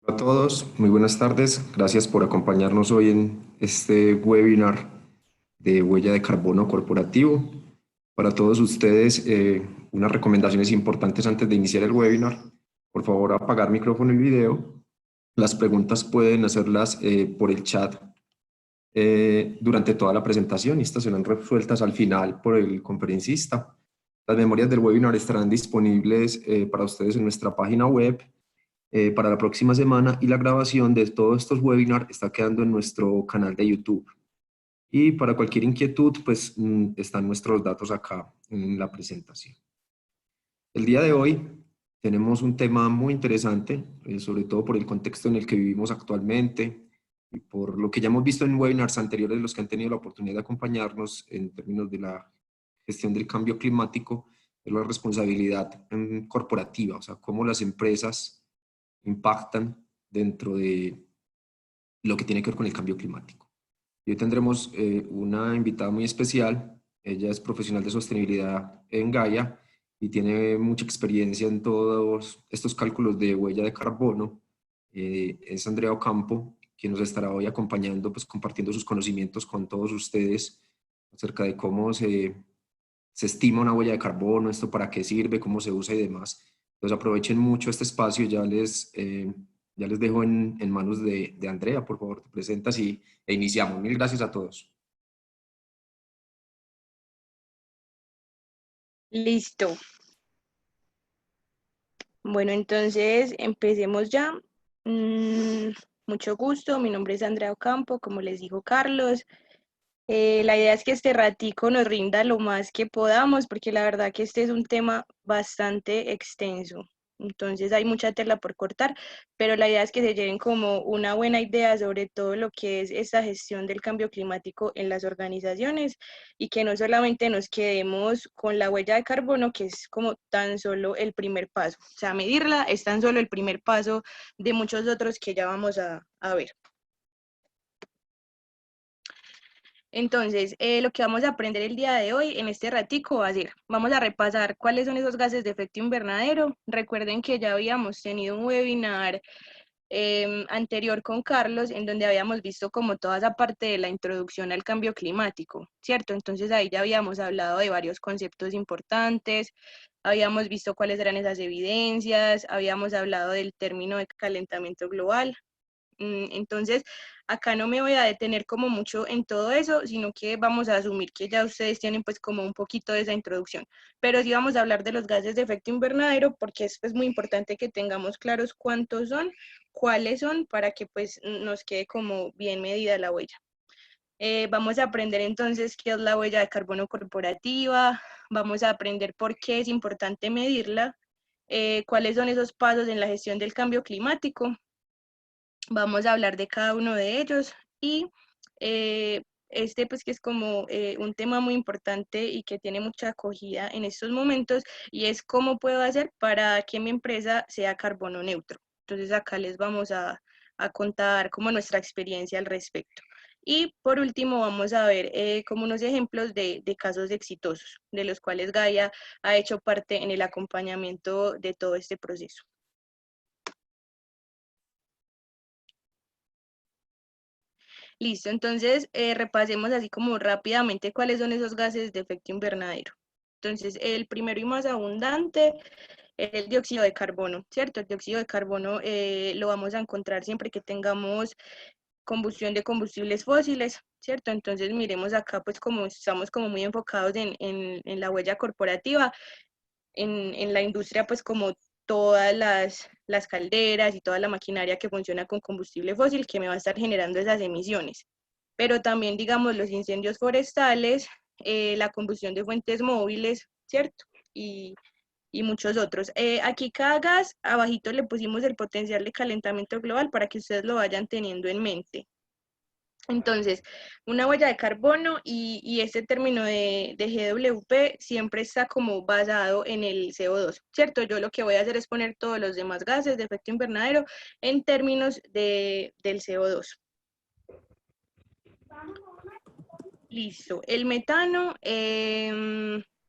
A todos, muy buenas tardes. Gracias por acompañarnos hoy en este webinar de huella de carbono corporativo. Para todos ustedes, unas recomendaciones importantes antes de iniciar el webinar. Por favor, apagar micrófono y video. Las preguntas pueden hacerlas por el chat durante toda la presentación y estas serán resueltas al final por el conferencista. Las memorias del webinar estarán disponibles para ustedes en nuestra página web para la próxima semana, y la grabación de todos estos webinars está quedando en nuestro canal de YouTube. Y para cualquier inquietud, pues están nuestros datos acá en la presentación. El día de hoy tenemos un tema muy interesante, sobre todo por el contexto en el que vivimos actualmente y por lo que ya hemos visto en webinars anteriores, los que han tenido la oportunidad de acompañarnos en términos de la gestión del cambio climático, es la responsabilidad corporativa, o sea, cómo las empresas impactan dentro de lo que tiene que ver con el cambio climático. Y hoy tendremos una invitada muy especial. Ella es profesional de sostenibilidad en Gaia y tiene mucha experiencia en todos estos cálculos de huella de carbono. Es Andrea Ocampo, quien nos estará hoy acompañando, pues compartiendo sus conocimientos con todos ustedes acerca de cómo se estima una huella de carbono, esto para qué sirve, cómo se usa y demás. Entonces aprovechen mucho este espacio. Ya les dejo en manos de Andrea. Por favor, te presentas e iniciamos. Mil gracias a todos. Listo. Bueno, entonces empecemos ya. Mm, Mucho gusto, mi nombre es Andrea Ocampo, como les dijo Carlos. La idea es que este ratico nos rinda lo más que podamos, porque la verdad que este es un tema bastante extenso. Entonces hay mucha tela por cortar, pero la idea es que se lleven como una buena idea sobre todo lo que es esta gestión del cambio climático en las organizaciones y que no solamente nos quedemos con la huella de carbono, que es como tan solo el primer paso. O sea, medirla es tan solo el primer paso de muchos otros que ya vamos a ver. Entonces, lo que vamos a aprender el día de hoy en este ratico va a ser, vamos a repasar cuáles son esos gases de efecto invernadero. Recuerden que ya habíamos tenido un webinar anterior con Carlos, en donde habíamos visto como toda esa parte de la introducción al cambio climático, ¿cierto? Entonces ahí ya habíamos hablado de varios conceptos importantes, habíamos visto cuáles eran esas evidencias, habíamos hablado del término de calentamiento global. Entonces, acá no me voy a detener como mucho en todo eso, sino que vamos a asumir que ya ustedes tienen pues como un poquito de esa introducción. Pero sí vamos a hablar de los gases de efecto invernadero porque es pues muy importante que tengamos claros cuántos son, cuáles son, para que pues nos quede como bien medida la huella. Vamos a aprender entonces qué es la huella de carbono corporativa, vamos a aprender por qué es importante medirla, cuáles son esos pasos en la gestión del cambio climático. Vamos a hablar de cada uno de ellos y este pues que es como un tema muy importante y que tiene mucha acogida en estos momentos, y es cómo puedo hacer para que mi empresa sea carbono neutro. Entonces acá les vamos a contar como nuestra experiencia al respecto. Y por último vamos a ver como unos ejemplos de casos exitosos, de los cuales Gaia ha hecho parte en el acompañamiento de todo este proceso. Listo, entonces repasemos así como rápidamente cuáles son esos gases de efecto invernadero. Entonces, el primero y más abundante es el dióxido de carbono, ¿cierto? El dióxido de carbono lo vamos a encontrar siempre que tengamos combustión de combustibles fósiles, ¿cierto? Entonces, miremos acá, pues como estamos como muy enfocados en la huella corporativa, en la industria, pues como todas las calderas y toda la maquinaria que funciona con combustible fósil que me va a estar generando esas emisiones. Pero también, digamos, los incendios forestales, la combustión de fuentes móviles, ¿cierto? Y muchos otros. Aquí cada gas, abajito le pusimos el potencial de calentamiento global para que ustedes lo vayan teniendo en mente. Entonces, una huella de carbono y este término de GWP siempre está como basado en el CO2, ¿cierto? Yo lo que voy a hacer es poner todos los demás gases de efecto invernadero en términos del CO2. Listo. El metano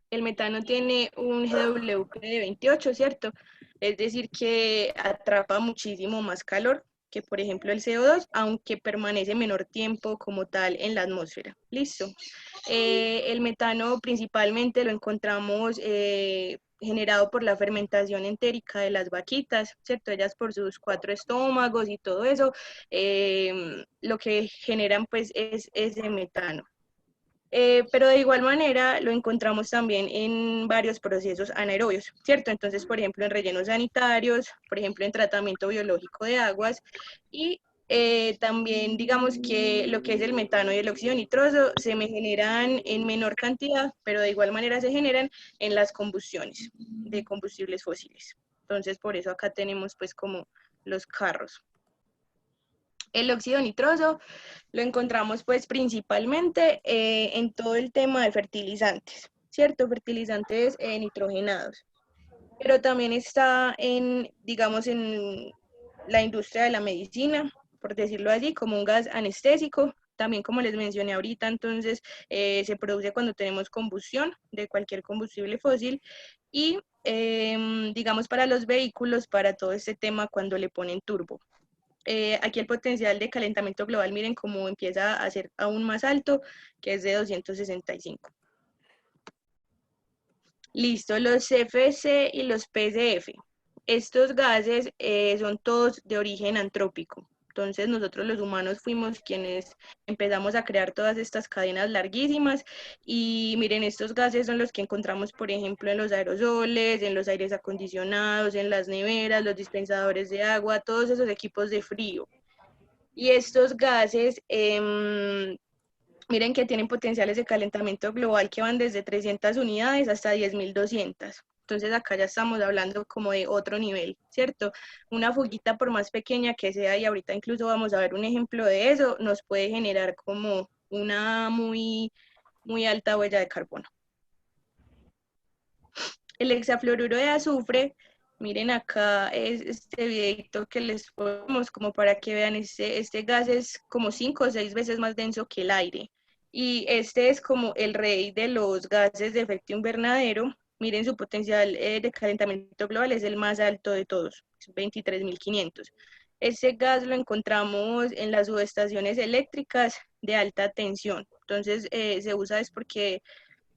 El metano tiene un GWP de 28, ¿cierto? Es decir, que atrapa muchísimo más calor que, por ejemplo, el CO2, aunque permanece menor tiempo como tal en la atmósfera. Listo. El metano principalmente lo encontramos generado por la fermentación entérica de las vaquitas, ¿cierto? Ellas por sus 4 estómagos y todo eso, lo que generan pues es ese metano. Pero de igual manera lo encontramos también en varios procesos anaerobios, ¿cierto? Entonces, por ejemplo, en rellenos sanitarios, por ejemplo, en tratamiento biológico de aguas y también digamos que lo que es el metano y el óxido nitroso se me generan en menor cantidad, pero de igual manera se generan en las combustiones de combustibles fósiles. Entonces, por eso acá tenemos pues como los carros. El óxido nitroso lo encontramos pues principalmente en todo el tema de fertilizantes, ¿cierto? Fertilizantes nitrogenados. Pero también está en, digamos, en la industria de la medicina, por decirlo así, como un gas anestésico. También, como les mencioné ahorita, entonces se produce cuando tenemos combustión de cualquier combustible fósil y, digamos, para los vehículos, para todo este tema cuando le ponen turbo. Aquí el potencial de calentamiento global, miren cómo empieza a ser aún más alto, que es de 265. Listo, los CFC y los PCF. Estos gases son todos de origen antrópico. Entonces nosotros los humanos fuimos quienes empezamos a crear todas estas cadenas larguísimas y miren, estos gases son los que encontramos, por ejemplo, en los aerosoles, en los aires acondicionados, en las neveras, los dispensadores de agua, todos esos equipos de frío. Y estos gases, miren que tienen potenciales de calentamiento global que van desde 300 unidades hasta 10.200. Entonces acá ya estamos hablando como de otro nivel, ¿cierto? Una fuguita por más pequeña que sea, y ahorita incluso vamos a ver un ejemplo de eso, nos puede generar como una muy alta huella de carbono. El hexafluoruro de azufre, miren acá es este videito que les ponemos como para que vean, este gas es como 5 o 6 veces más denso que el aire. Y este es como el rey de los gases de efecto invernadero. Miren, su potencial de calentamiento global es el más alto de todos, 23.500. Este gas lo encontramos en las subestaciones eléctricas de alta tensión. Entonces se usa es porque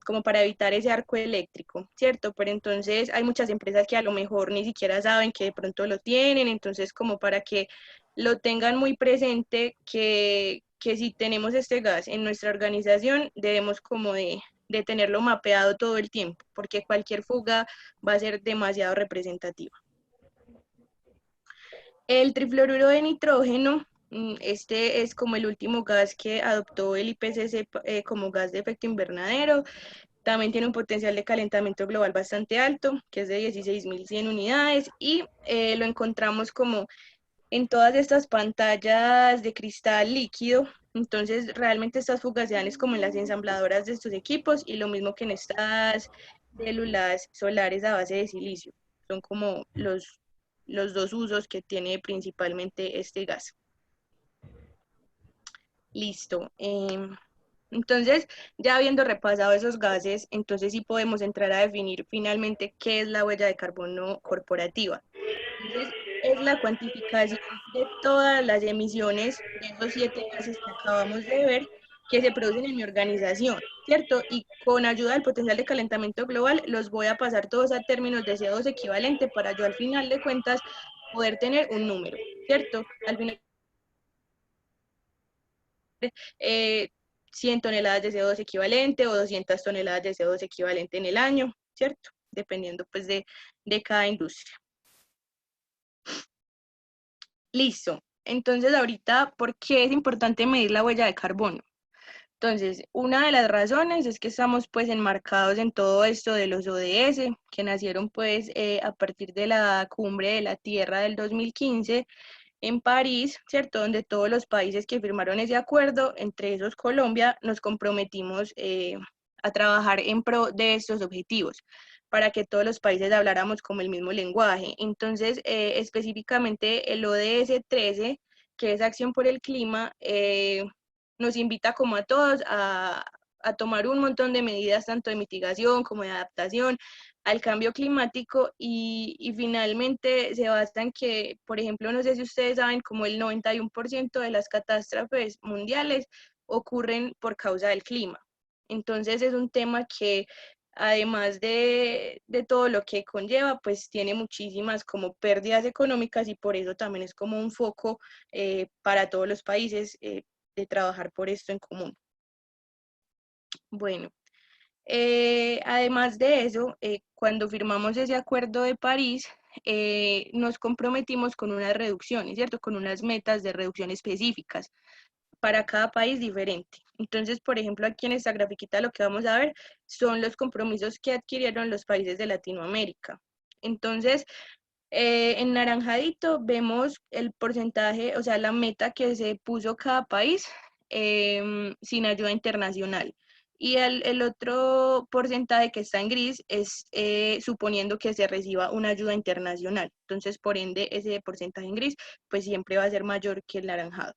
como para evitar ese arco eléctrico, ¿cierto? Pero entonces hay muchas empresas que a lo mejor ni siquiera saben que de pronto lo tienen, entonces como para que lo tengan muy presente que si tenemos este gas en nuestra organización debemos como de tenerlo mapeado todo el tiempo, porque cualquier fuga va a ser demasiado representativa. El trifluoruro de nitrógeno, este es como el último gas que adoptó el IPCC como gas de efecto invernadero. También tiene un potencial de calentamiento global bastante alto, que es de 16.100 unidades, y lo encontramos como en todas estas pantallas de cristal líquido. Entonces, realmente estas fugas se dan es como en las ensambladoras de estos equipos y lo mismo que en estas células solares a base de silicio. Son como los dos usos que tiene principalmente este gas. Listo. Entonces, ya habiendo repasado esos gases, entonces sí podemos entrar a definir finalmente qué es la huella de carbono corporativa. Entonces, es la cuantificación de todas las emisiones de esos 7 gases que acabamos de ver que se producen en mi organización, ¿cierto? Y con ayuda del potencial de calentamiento global, los voy a pasar todos a términos de CO2 equivalente para yo al final de cuentas poder tener un número, ¿cierto? Al final eh, 100 toneladas de CO2 equivalente o 200 toneladas de CO2 equivalente en el año, ¿cierto? Dependiendo pues de cada industria. Listo. Entonces ahorita, ¿por qué es importante medir la huella de carbono? Entonces, una de las razones es que estamos pues enmarcados en todo esto de los ODS, que nacieron pues a partir de la cumbre de la Tierra del 2015 en París, ¿cierto? Donde todos los países que firmaron ese acuerdo, entre esos Colombia, nos comprometimos a trabajar en pro de estos objetivos, para que todos los países habláramos como el mismo lenguaje. Entonces, específicamente el ODS 13, que es Acción por el Clima, nos invita como a todos a tomar un montón de medidas, tanto de mitigación como de adaptación al cambio climático, y finalmente se basa en que, por ejemplo, no sé si ustedes saben, como el 91% de las catástrofes mundiales ocurren por causa del clima. Entonces es un tema que, además de todo lo que conlleva, pues tiene muchísimas como pérdidas económicas, y por eso también es como un foco para todos los países de trabajar por esto en común. Bueno, además de eso, cuando firmamos ese Acuerdo de París, nos comprometimos con unas reducciones, ¿cierto? Con unas metas de reducción específicas para cada país diferente. Entonces, por ejemplo, aquí en esta grafiquita lo que vamos a ver son los compromisos que adquirieron los países de Latinoamérica. Entonces, en naranjadito vemos el porcentaje, o sea, la meta que se puso cada país sin ayuda internacional. Y el otro porcentaje que está en gris es suponiendo que se reciba una ayuda internacional. Entonces, por ende, ese porcentaje en gris pues siempre va a ser mayor que el naranjado.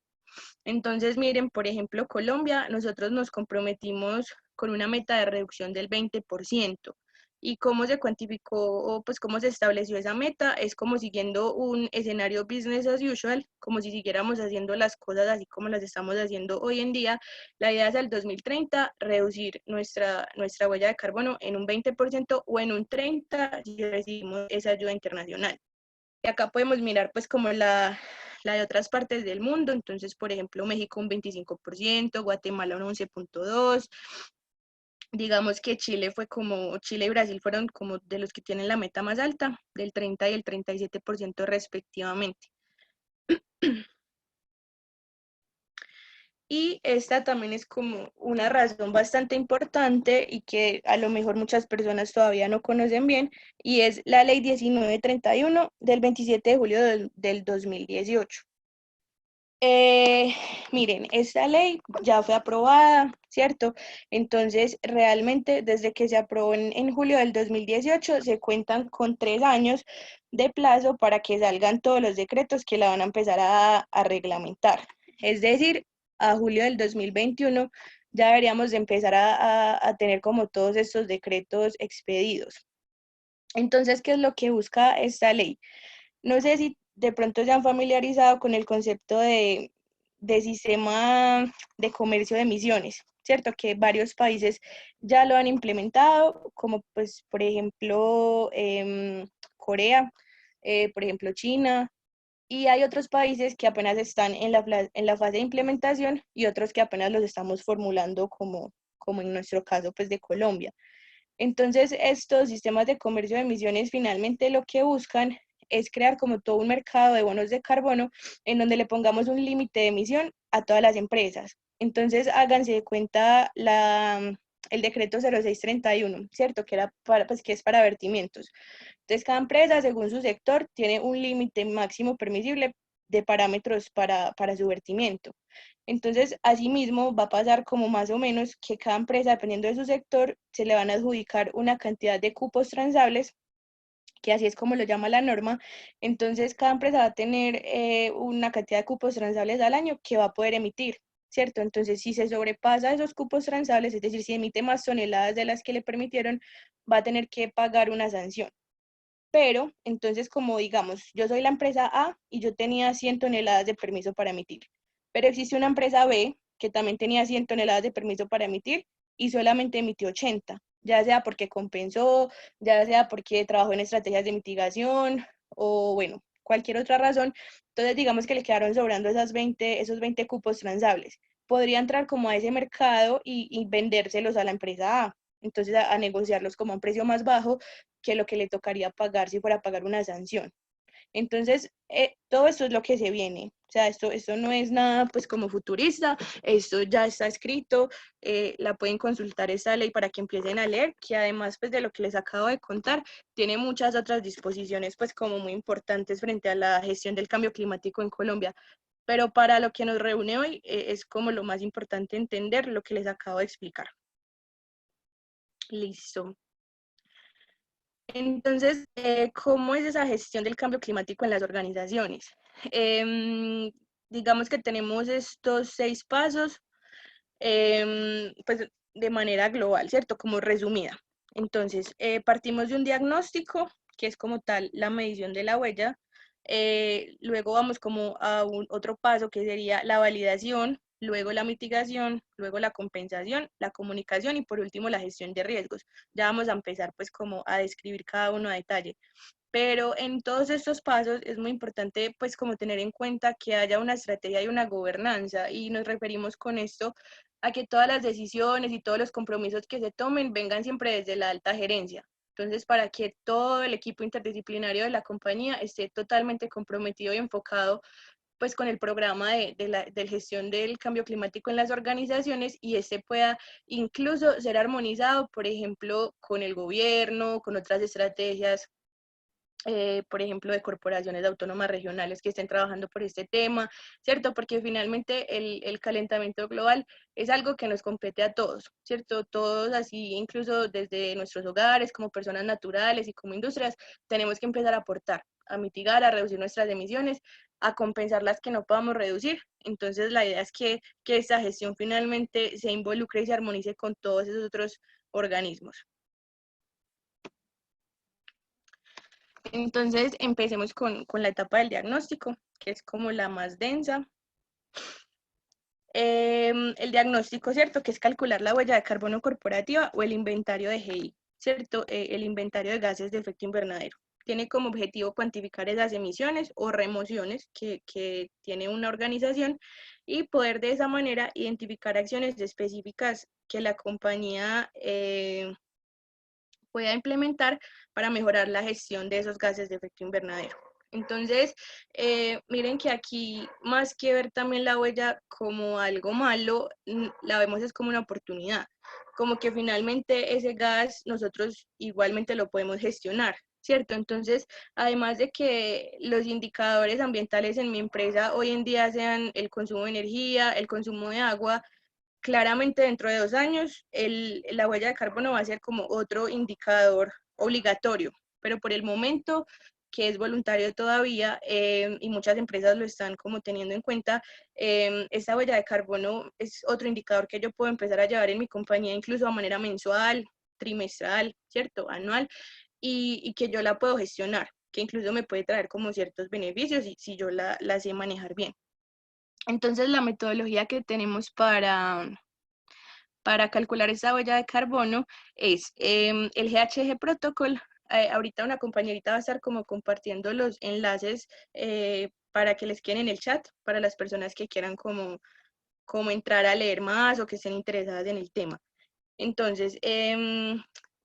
Entonces, miren, por ejemplo, Colombia, nosotros nos comprometimos con una meta de reducción del 20%. ¿Y cómo se cuantificó o pues cómo se estableció esa meta? Es como siguiendo un escenario business as usual, como si siguiéramos haciendo las cosas así como las estamos haciendo hoy en día. La idea es al 2030 reducir nuestra huella de carbono en un 20% o en un 30% si recibimos esa ayuda internacional. Y acá podemos mirar pues como la de otras partes del mundo. Entonces, por ejemplo, México un 25%, Guatemala un 11.2%. Digamos que Chile fue como, Chile y Brasil fueron como de los que tienen la meta más alta, del 30 y el 37% respectivamente. Y esta también es como una razón bastante importante y que a lo mejor muchas personas todavía no conocen bien, y es la Ley 1931 del 27 de julio del 2018. Miren, esta ley ya fue aprobada, ¿cierto? Entonces, realmente desde que se aprobó en julio del 2018, se cuentan con 3 años de plazo para que salgan todos los decretos que la van a empezar a reglamentar. Es decir, a julio del 2021 ya deberíamos de empezar a tener como todos estos decretos expedidos. Entonces, ¿qué es lo que busca esta ley? No sé si de pronto se han familiarizado con el concepto de sistema de comercio de emisiones, ¿cierto? Que varios países ya lo han implementado, como pues, por ejemplo, Corea, por ejemplo, China, y hay otros países que apenas están en la fase de implementación y otros que apenas los estamos formulando como en nuestro caso, pues, de Colombia. Entonces, estos sistemas de comercio de emisiones finalmente lo que buscan es crear como todo un mercado de bonos de carbono en donde le pongamos un límite de emisión a todas las empresas. Entonces, háganse de cuenta el decreto 0631, ¿cierto? Que era para, pues, que es para vertimientos. Entonces, cada empresa, según su sector, tiene un límite máximo permisible de parámetros para su vertimiento. Entonces, asimismo, va a pasar como más o menos que cada empresa, dependiendo de su sector, se le van a adjudicar una cantidad de cupos transables, que así es como lo llama la norma. Entonces, cada empresa va a tener una cantidad de cupos transables al año que va a poder emitir, ¿cierto? Entonces, si se sobrepasa esos cupos transables, es decir, si emite más toneladas de las que le permitieron, va a tener que pagar una sanción. Pero, entonces, como digamos, yo soy la empresa A y yo tenía 100 toneladas de permiso para emitir, pero existe una empresa B que también tenía 100 toneladas de permiso para emitir y solamente emitió 80, ya sea porque compensó, ya sea porque trabajó en estrategias de mitigación o bueno, cualquier otra razón. Entonces, digamos que le quedaron sobrando esos 20 cupos transables. Podría entrar como a ese mercado y vendérselos a la empresa A. Entonces, a negociarlos como a un precio más bajo que lo que le tocaría pagar si fuera a pagar una sanción. Entonces, todo esto es lo que se viene. O sea, esto no es nada pues como futurista, esto ya está escrito, la pueden consultar esta ley para que empiecen a leer, que además pues de lo que les acabo de contar, tiene muchas otras disposiciones pues como muy importantes frente a la gestión del cambio climático en Colombia. Pero para lo que nos reúne hoy es como lo más importante entender lo que les acabo de explicar. Listo. Entonces, ¿cómo es esa gestión del cambio climático en las organizaciones? Digamos que tenemos estos 6 pasos. Pues de manera global, ¿cierto? Como resumida. Entonces, partimos de un diagnóstico, que es como tal la medición de la huella. Luego vamos como a otro paso que sería la validación, luego la mitigación, luego la compensación, la comunicación y por último la gestión de riesgos. Ya vamos a empezar pues como a describir cada uno a detalle. Pero en todos estos pasos es muy importante pues como tener en cuenta que haya una estrategia y una gobernanza, y nos referimos con esto a que todas las decisiones y todos los compromisos que se tomen vengan siempre desde la alta gerencia. Entonces, para que todo el equipo interdisciplinario de la compañía esté totalmente comprometido y enfocado pues con el programa de gestión del cambio climático en las organizaciones, y este pueda incluso ser armonizado, por ejemplo, con el gobierno, con otras estrategias, por ejemplo, de corporaciones autónomas regionales que estén trabajando por este tema, ¿cierto? Porque finalmente el calentamiento global es algo que nos compete a todos, ¿cierto? Todos así, incluso desde nuestros hogares, como personas naturales y como industrias, tenemos que empezar a aportar, a mitigar, a reducir nuestras emisiones, a compensar las que no podamos reducir. Entonces, la idea es que esta gestión finalmente se involucre y se armonice con todos esos otros organismos. Entonces, empecemos con la etapa del diagnóstico, que es como la más densa. El diagnóstico, ¿cierto? Que es calcular la huella de carbono corporativa o el inventario de GI, ¿cierto? El inventario de gases de efecto invernadero. Tiene como objetivo cuantificar esas emisiones o remociones que tiene una organización y poder de esa manera identificar acciones específicas que la compañía pueda implementar para mejorar la gestión de esos gases de efecto invernadero. Entonces, miren que aquí, más que ver también la huella como algo malo, la vemos es como una oportunidad, como que finalmente ese gas nosotros igualmente lo podemos gestionar, ¿cierto? Entonces, además de que los indicadores ambientales en mi empresa hoy en día sean el consumo de energía, el consumo de agua, claramente dentro de 2 años la huella de carbono va a ser como otro indicador obligatorio, pero por el momento, que es voluntario todavía, y muchas empresas lo están como teniendo en cuenta, esta huella de carbono es otro indicador que yo puedo empezar a llevar en mi compañía incluso a manera mensual, trimestral, ¿cierto? Anual, y que yo la puedo gestionar, que incluso me puede traer como ciertos beneficios y si yo la sé manejar bien. Entonces, la metodología que tenemos para calcular esa huella de carbono es el GHG Protocol. Ahorita una compañerita va a estar como compartiendo los enlaces para que les queden en el chat, para las personas que quieran como entrar a leer más o que estén interesadas en el tema. Entonces,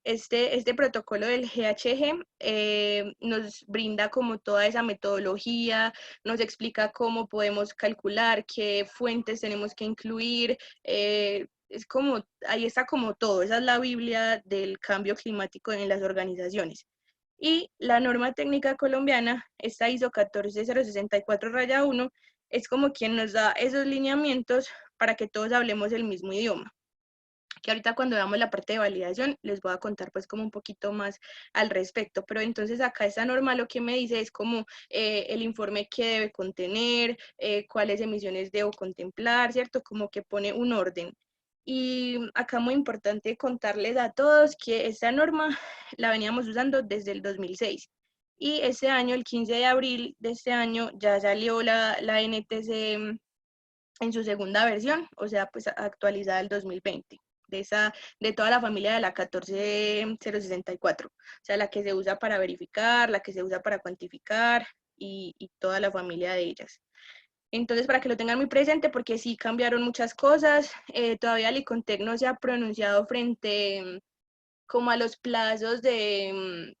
este protocolo del GHG nos brinda como toda esa metodología, nos explica cómo podemos calcular, qué fuentes tenemos que incluir, es como, ahí está como todo, esa es la Biblia del cambio climático en las organizaciones. Y la norma técnica colombiana, esta ISO 14064-1, es como quien nos da esos lineamientos para que todos hablemos el mismo idioma, que ahorita cuando veamos la parte de validación les voy a contar pues como un poquito más al respecto. Pero entonces acá esta norma lo que me dice es como el informe que debe contener, cuáles emisiones debo contemplar, ¿cierto? Como que pone un orden. Y acá muy importante contarles a todos que esta norma la veníamos usando desde el 2006. Y este año, el 15 de abril de este año, ya salió la NTC en su segunda versión, o sea, pues actualizada el 2020, de toda la familia de la 14064, o sea, la que se usa para verificar, la que se usa para cuantificar y toda la familia de ellas. Entonces, para que lo tengan muy presente, porque sí cambiaron muchas cosas, todavía el ICONTEC no se ha pronunciado frente como a los plazos de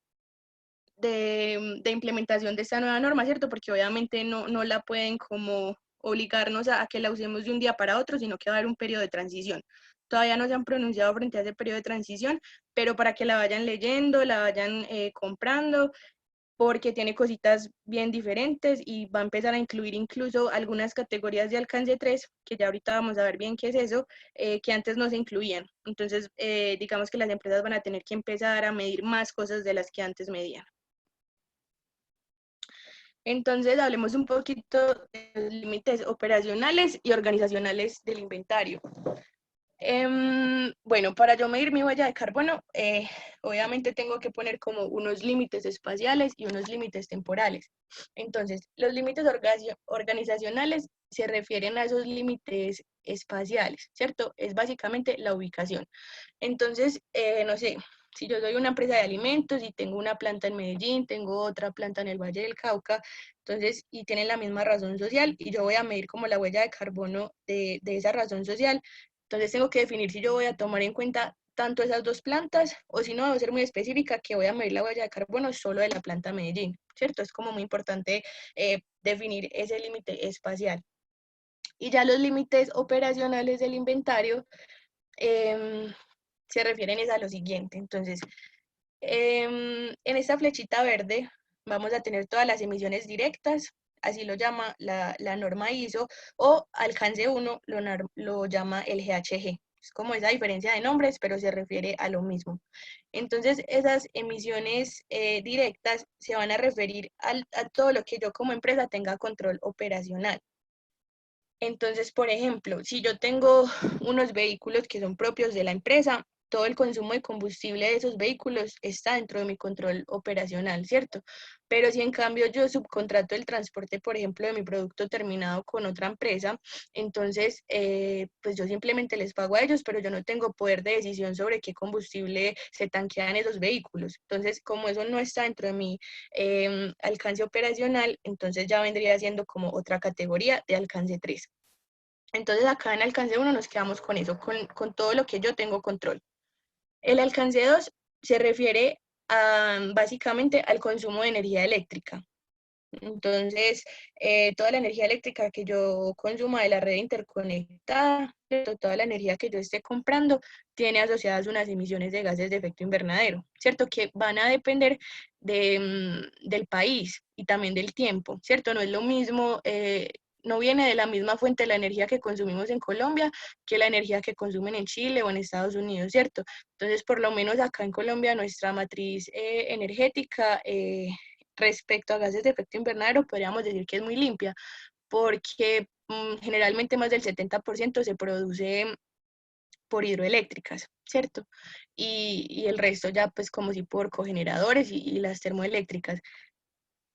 implementación de esta nueva norma, ¿cierto? Porque obviamente no la pueden como obligarnos a que la usemos de un día para otro, sino que va a haber un periodo de transición. Todavía no se han pronunciado frente a ese periodo de transición, pero para que la vayan leyendo, la vayan comprando, porque tiene cositas bien diferentes y va a empezar a incluir incluso algunas categorías de alcance 3, que ya ahorita vamos a ver bien qué es eso, que antes no se incluían. Entonces, digamos que las empresas van a tener que empezar a medir más cosas de las que antes medían. Entonces, hablemos un poquito de los límites operacionales y organizacionales del inventario. Bueno, para yo medir mi huella de carbono, obviamente tengo que poner como unos límites espaciales y unos límites temporales. Entonces, los límites organizacionales se refieren a esos límites espaciales, ¿cierto? Es básicamente la ubicación. Entonces, no sé, si yo soy una empresa de alimentos y tengo una planta en Medellín, tengo otra planta en el Valle del Cauca, entonces, y tienen la misma razón social, y yo voy a medir como la huella de carbono de esa razón social, entonces tengo que definir si yo voy a tomar en cuenta tanto esas dos plantas, o si no, debo ser muy específica que voy a medir la huella de carbono solo de la planta Medellín, ¿cierto? Es como muy importante definir ese límite espacial. Y ya los límites operacionales del inventario se refieren a lo siguiente. Entonces, en esta flechita verde vamos a tener todas las emisiones directas, así lo llama la norma ISO, o alcance 1 lo llama el GHG. Es como esa diferencia de nombres, pero se refiere a lo mismo. Entonces, esas emisiones directas se van a referir a todo lo que yo como empresa tenga control operacional. Entonces, por ejemplo, si yo tengo unos vehículos que son propios de la empresa, todo el consumo de combustible de esos vehículos está dentro de mi control operacional, ¿cierto? Pero si en cambio yo subcontrato el transporte, por ejemplo, de mi producto terminado con otra empresa, entonces, pues yo simplemente les pago a ellos, pero yo no tengo poder de decisión sobre qué combustible se tanquean esos vehículos. Entonces, como eso no está dentro de mi alcance operacional, entonces ya vendría siendo como otra categoría de alcance 3. Entonces acá en alcance 1 nos quedamos con eso, con todo lo que yo tengo control. El alcance 2 se refiere básicamente al consumo de energía eléctrica. Entonces, toda la energía eléctrica que yo consuma de la red interconectada, toda la energía que yo esté comprando, tiene asociadas unas emisiones de gases de efecto invernadero, ¿cierto? Que van a depender del país y también del tiempo, ¿cierto? No es lo mismo, no viene de la misma fuente la energía que consumimos en Colombia que la energía que consumen en Chile o en Estados Unidos, ¿cierto? Entonces, por lo menos acá en Colombia, nuestra matriz energética respecto a gases de efecto invernadero, podríamos decir que es muy limpia, porque generalmente más del 70% se produce por hidroeléctricas, ¿cierto? Y el resto ya pues como si por cogeneradores y las termoeléctricas.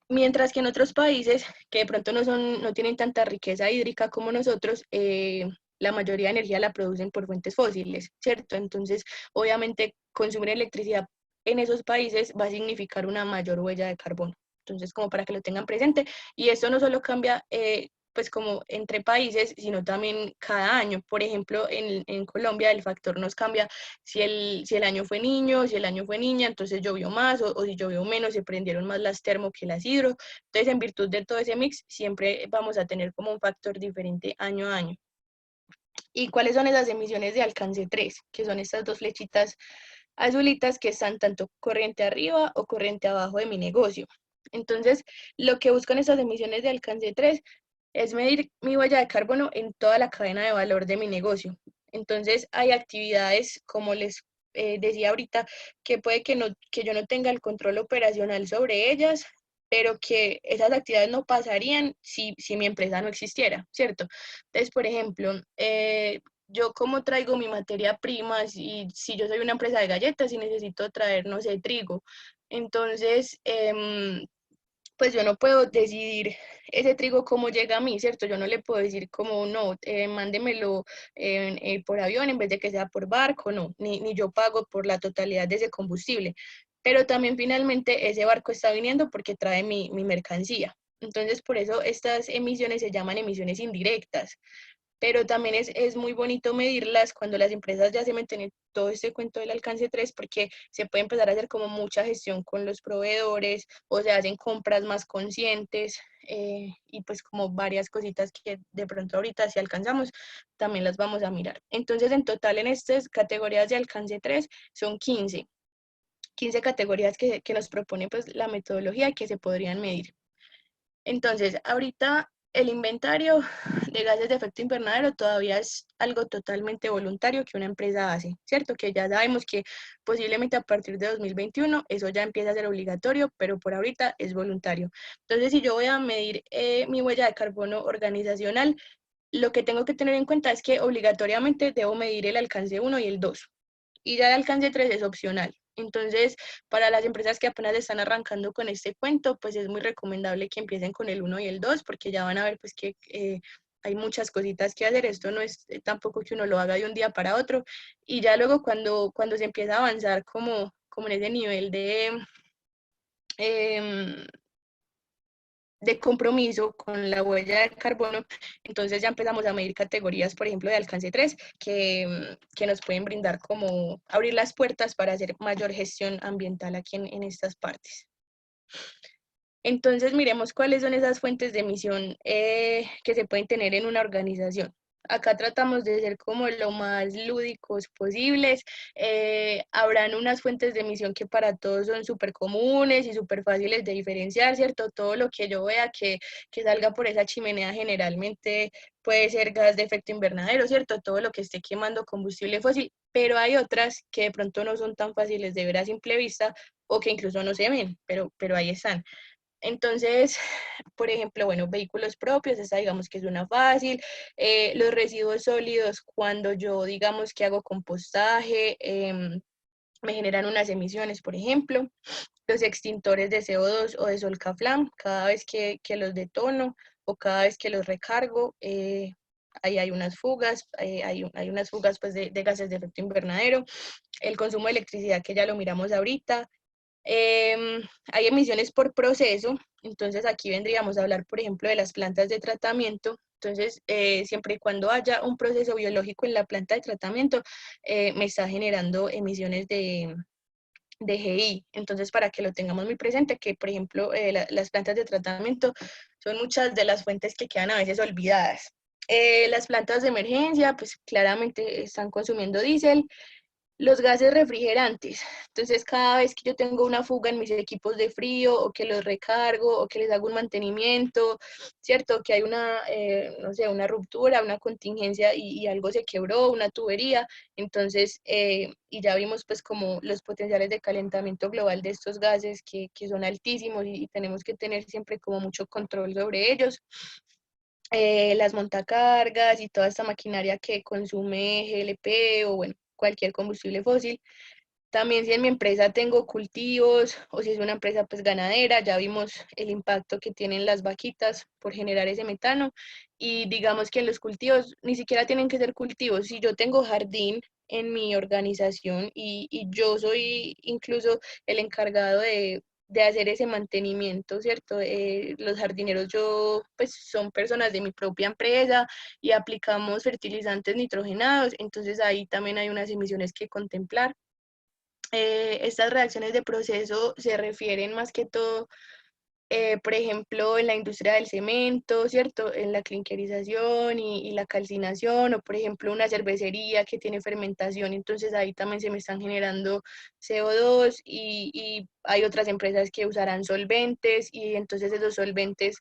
Mientras que en otros países que de pronto no tienen tanta riqueza hídrica como nosotros, la mayoría de energía la producen por fuentes fósiles, ¿cierto? Entonces, obviamente, consumir electricidad en esos países va a significar una mayor huella de carbono. Entonces, como para que lo tengan presente. Y esto no solo cambia, pues como entre países, sino también cada año. Por ejemplo, en Colombia el factor nos cambia si el año fue niño, si el año fue niña, entonces llovió más, o si llovió menos, se prendieron más las termo que las hidro. Entonces, en virtud de todo ese mix, siempre vamos a tener como un factor diferente año a año. ¿Y cuáles son esas emisiones de alcance 3? Que son estas dos flechitas azulitas que están tanto corriente arriba o corriente abajo de mi negocio. Entonces, lo que buscan estas emisiones de alcance 3 es medir mi huella de carbono en toda la cadena de valor de mi negocio. Entonces, hay actividades, como les decía ahorita, que puede que yo no tenga el control operacional sobre ellas, pero que esas actividades no pasarían si mi empresa no existiera, ¿cierto? Entonces, por ejemplo, yo como traigo mi materia prima, si yo soy una empresa de galletas y necesito traer, no sé, trigo, entonces, pues yo no puedo decidir ese trigo cómo llega a mí, ¿cierto? Yo no le puedo decir como, no, mándemelo por avión en vez de que sea por barco, no, ni yo pago por la totalidad de ese combustible. Pero también finalmente ese barco está viniendo porque trae mi mercancía. Entonces, por eso estas emisiones se llaman emisiones indirectas, pero también es muy bonito medirlas cuando las empresas ya se meten en todo este cuento del alcance 3, porque se puede empezar a hacer como mucha gestión con los proveedores o se hacen compras más conscientes y pues como varias cositas que de pronto ahorita si alcanzamos también las vamos a mirar. Entonces en total en estas categorías de alcance 3 son 15 categorías que nos propone pues la metodología que se podrían medir. Entonces, ahorita el inventario de gases de efecto invernadero todavía es algo totalmente voluntario que una empresa hace, ¿cierto? Que ya sabemos que posiblemente a partir de 2021 eso ya empieza a ser obligatorio, pero por ahorita es voluntario. Entonces, si yo voy a medir mi huella de carbono organizacional, lo que tengo que tener en cuenta es que obligatoriamente debo medir el alcance 1 y el 2. Y ya el alcance 3 es opcional. Entonces, para las empresas que apenas están arrancando con este cuento, pues es muy recomendable que empiecen con el 1 y el 2, porque ya van a ver pues que hay muchas cositas que hacer. Esto no es tampoco que uno lo haga de un día para otro. Y ya luego cuando se empieza a avanzar como en ese nivel em, de compromiso con la huella de carbono, entonces ya empezamos a medir categorías, por ejemplo, de alcance 3, que nos pueden brindar como abrir las puertas para hacer mayor gestión ambiental aquí en estas partes. Entonces, miremos cuáles son esas fuentes de emisión que se pueden tener en una organización. Acá tratamos de ser como lo más lúdicos posibles. Habrán unas fuentes de emisión que para todos son súper comunes y súper fáciles de diferenciar, ¿cierto? Todo lo que yo vea que salga por esa chimenea generalmente puede ser gas de efecto invernadero, ¿cierto? Todo lo que esté quemando combustible fósil, pero hay otras que de pronto no son tan fáciles de ver a simple vista o que incluso no se ven, pero ahí están. Entonces, por ejemplo, bueno, vehículos propios, esa digamos que es una fácil. Los residuos sólidos, cuando yo digamos que hago compostaje, me generan unas emisiones, por ejemplo. Los extintores de CO2 o de Solcaflam, cada vez que los detono o cada vez que los recargo, ahí hay unas fugas, hay unas fugas pues, de gases de efecto invernadero. El consumo de electricidad, que ya lo miramos ahorita. Hay emisiones por proceso, entonces aquí vendríamos a hablar, por ejemplo, de las plantas de tratamiento. Entonces, siempre y cuando haya un proceso biológico en la planta de tratamiento, me está generando emisiones de GI. Entonces, para que lo tengamos muy presente, que por ejemplo, las plantas de tratamiento son muchas de las fuentes que quedan a veces olvidadas. Las plantas de emergencia, pues claramente están consumiendo diésel. Los gases refrigerantes. Entonces, cada vez que yo tengo una fuga en mis equipos de frío o que los recargo o que les hago un mantenimiento, ¿cierto? Que hay no sé, una ruptura, una contingencia y algo se quebró, una tubería. Entonces, y ya vimos pues como los potenciales de calentamiento global de estos gases que son altísimos y tenemos que tener siempre como mucho control sobre ellos. Las montacargas y toda esta maquinaria que consume GLP o bueno, cualquier combustible fósil. También si en mi empresa tengo cultivos o si es una empresa pues ganadera, ya vimos el impacto que tienen las vaquitas por generar ese metano. Y digamos que en los cultivos ni siquiera tienen que ser cultivos. Si yo tengo jardín en mi organización y yo soy incluso el encargado de hacer ese mantenimiento, ¿cierto? Los jardineros pues son personas de mi propia empresa y aplicamos fertilizantes nitrogenados, entonces ahí también hay unas emisiones que contemplar. Estas reacciones de proceso se refieren más que todo, por ejemplo, en la industria del cemento, ¿cierto? En la clinkerización y la calcinación, o por ejemplo una cervecería que tiene fermentación, entonces ahí también se me están generando CO2 y hay otras empresas que usarán solventes y entonces esos solventes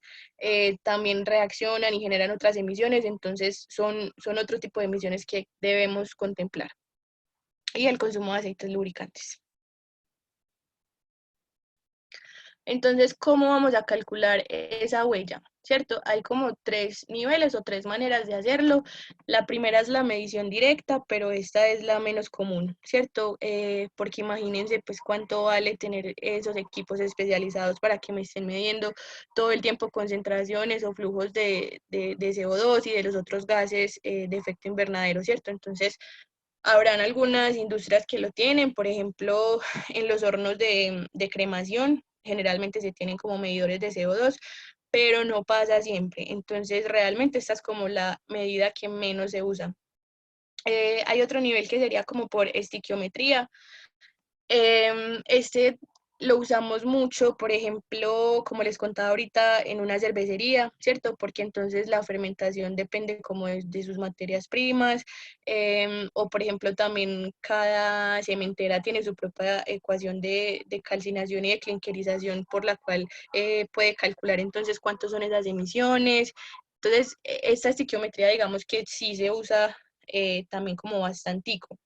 también reaccionan y generan otras emisiones, entonces son otro tipo de emisiones que debemos contemplar. Y el consumo de aceites lubricantes. Entonces, ¿cómo vamos a calcular esa huella? ¿Cierto? Hay como 3 niveles o 3 maneras de hacerlo. La primera es la medición directa, pero esta es la menos común, ¿cierto? Porque imagínense pues cuánto vale tener esos equipos especializados para que me estén midiendo todo el tiempo concentraciones o flujos de CO2 y de los otros gases de efecto invernadero, ¿cierto? Entonces, habrán algunas industrias que lo tienen, por ejemplo, en los hornos de cremación, generalmente se tienen como medidores de CO2, pero no pasa siempre. Entonces, realmente esta es como la medida que menos se usa. Hay otro nivel que sería como por estiquiometría. Este lo usamos mucho, por ejemplo, como les contaba ahorita, en una cervecería, ¿cierto? Porque entonces la fermentación depende como de sus materias primas, o por ejemplo también cada cementera tiene su propia ecuación de calcinación y de clinkerización por la cual puede calcular entonces cuántos son esas emisiones. Entonces, esta estiquiometría digamos que sí se usa también como bastantico.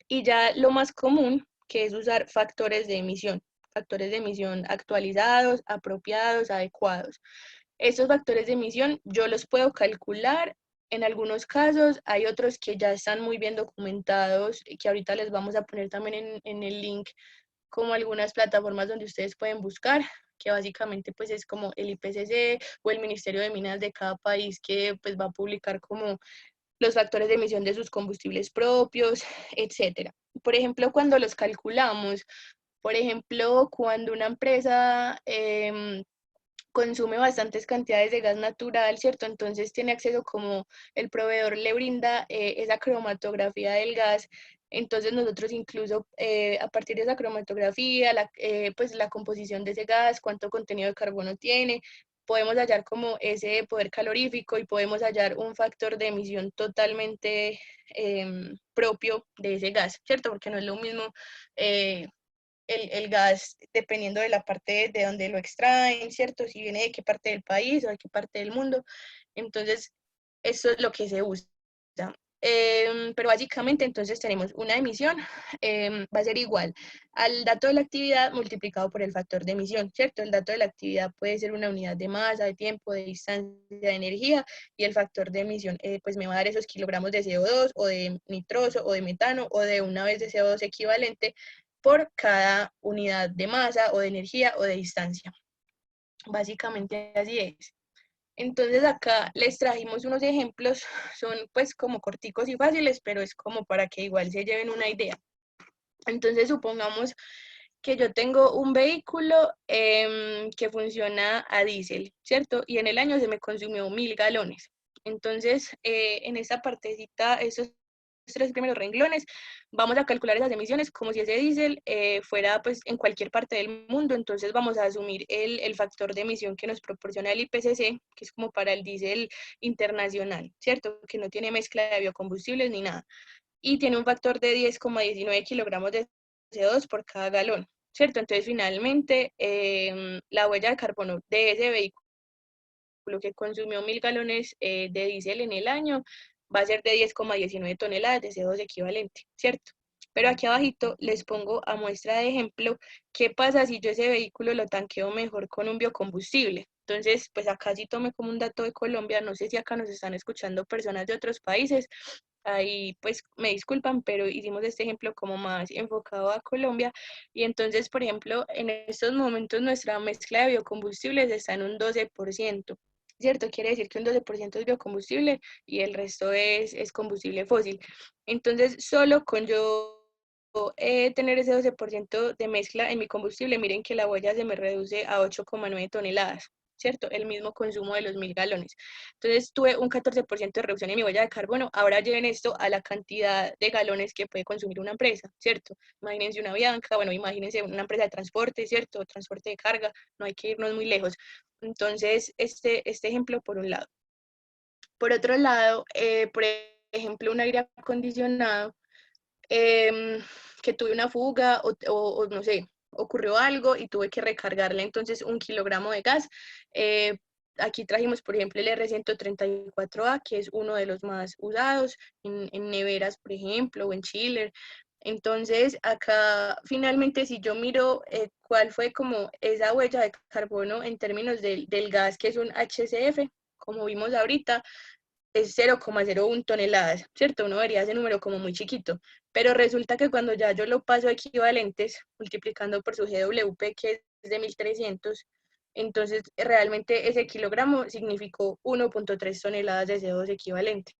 Y ya lo más común, que es usar factores de emisión actualizados, apropiados, adecuados. Estos factores de emisión yo los puedo calcular en algunos casos, hay otros que ya están muy bien documentados, que ahorita les vamos a poner también en el link, como algunas plataformas donde ustedes pueden buscar, que básicamente pues es como el IPCC o el Ministerio de Minas de cada país que pues va a publicar como los factores de emisión de sus combustibles propios, etcétera. Por ejemplo, cuando los calculamos, por ejemplo, cuando una empresa consume bastantes cantidades de gas natural, ¿cierto? Entonces tiene acceso como el proveedor le brinda esa cromatografía del gas. Entonces nosotros incluso a partir de esa cromatografía, pues la composición de ese gas, cuánto contenido de carbono tiene, podemos hallar como ese poder calorífico y podemos hallar un factor de emisión totalmente propio de ese gas, ¿cierto? Porque no es lo mismo el gas dependiendo de la parte de donde lo extraen, ¿cierto? Si viene de qué parte del país o de qué parte del mundo. Entonces, eso es lo que se usa. Pero básicamente entonces tenemos una emisión, va a ser igual al dato de la actividad multiplicado por el factor de emisión, ¿cierto? El dato de la actividad puede ser una unidad de masa, de tiempo, de distancia, de energía, y el factor de emisión pues me va a dar esos kilogramos de CO2 o de nitroso o de metano o de una vez de CO2 equivalente por cada unidad de masa o de energía o de distancia. Básicamente así es. Entonces acá les trajimos unos ejemplos, son pues como corticos y fáciles, pero es como para que igual se lleven una idea. Entonces supongamos que yo tengo un vehículo que funciona a diésel, ¿cierto? Y en el año se me consumió 1000 galones. Entonces, en esta partecita, esos tres primeros renglones, vamos a calcular esas emisiones como si ese diésel fuera pues en cualquier parte del mundo. Entonces vamos a asumir el factor de emisión que nos proporciona el IPCC, que es como para el diésel internacional, ¿cierto? Que no tiene mezcla de biocombustibles ni nada. Y tiene un factor de 10,19 kilogramos de CO2 por cada galón, ¿cierto? Entonces, finalmente, la huella de carbono de ese vehículo que consumió 1000 galones de diésel en el año va a ser de 10,19 toneladas de CO2 equivalente, ¿cierto? Pero aquí abajito les pongo a muestra de ejemplo qué pasa si yo ese vehículo lo tanqueo mejor con un biocombustible. Entonces, pues acá sí tomé como un dato de Colombia, no sé si acá nos están escuchando personas de otros países, ahí pues me disculpan, pero hicimos este ejemplo como más enfocado a Colombia. Y entonces, por ejemplo, en estos momentos nuestra mezcla de biocombustibles está en un 12%, ¿cierto? Quiere decir que un 12% es biocombustible y el resto es combustible fósil. Entonces, solo con yo tener ese 12% de mezcla en mi combustible, miren que la huella se me reduce a 8,9 toneladas, ¿cierto? El mismo consumo de los 1000 galones. Entonces tuve un 14% de reducción en mi huella de carbono. Ahora lleven esto a la cantidad de galones que puede consumir una empresa, ¿cierto? Imagínense una Bianca, bueno, imagínense una empresa de transporte, ¿cierto? Transporte de carga, no hay que irnos muy lejos. Entonces, este ejemplo por un lado. Por otro lado, por ejemplo, un aire acondicionado, que tuve una fuga o no sé, ocurrió algo y tuve que recargarle entonces 1 kilogramo de gas. Aquí trajimos, por ejemplo, el R134A, que es uno de los más usados en neveras, por ejemplo, o en chiller. Entonces, acá finalmente, si yo miro cuál fue como esa huella de carbono en términos del gas, que es un HCF, como vimos ahorita, es 0,01 toneladas, ¿cierto? Uno vería ese número como muy chiquito, pero resulta que cuando ya yo lo paso a equivalentes, multiplicando por su GWP, que es de 1300, entonces realmente ese kilogramo significó 1,3 toneladas de CO2 equivalente.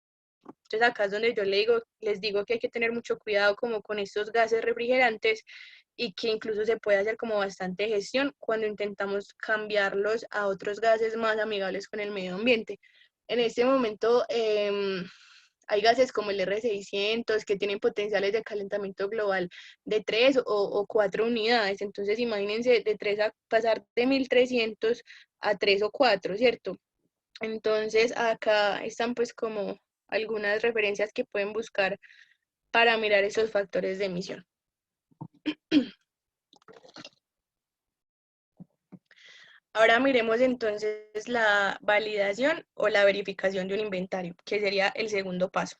Entonces acá es donde yo les digo que hay que tener mucho cuidado como con estos gases refrigerantes y que incluso se puede hacer como bastante gestión cuando intentamos cambiarlos a otros gases más amigables con el medio ambiente. En este momento hay gases como el R600 que tienen potenciales de calentamiento global de 3 o 4 unidades. Entonces imagínense de 3 a pasar de 1300 a 3 o 4, ¿cierto? Entonces acá están pues como algunas referencias que pueden buscar para mirar esos factores de emisión. Ahora miremos entonces la validación o la verificación de un inventario, que sería el segundo paso.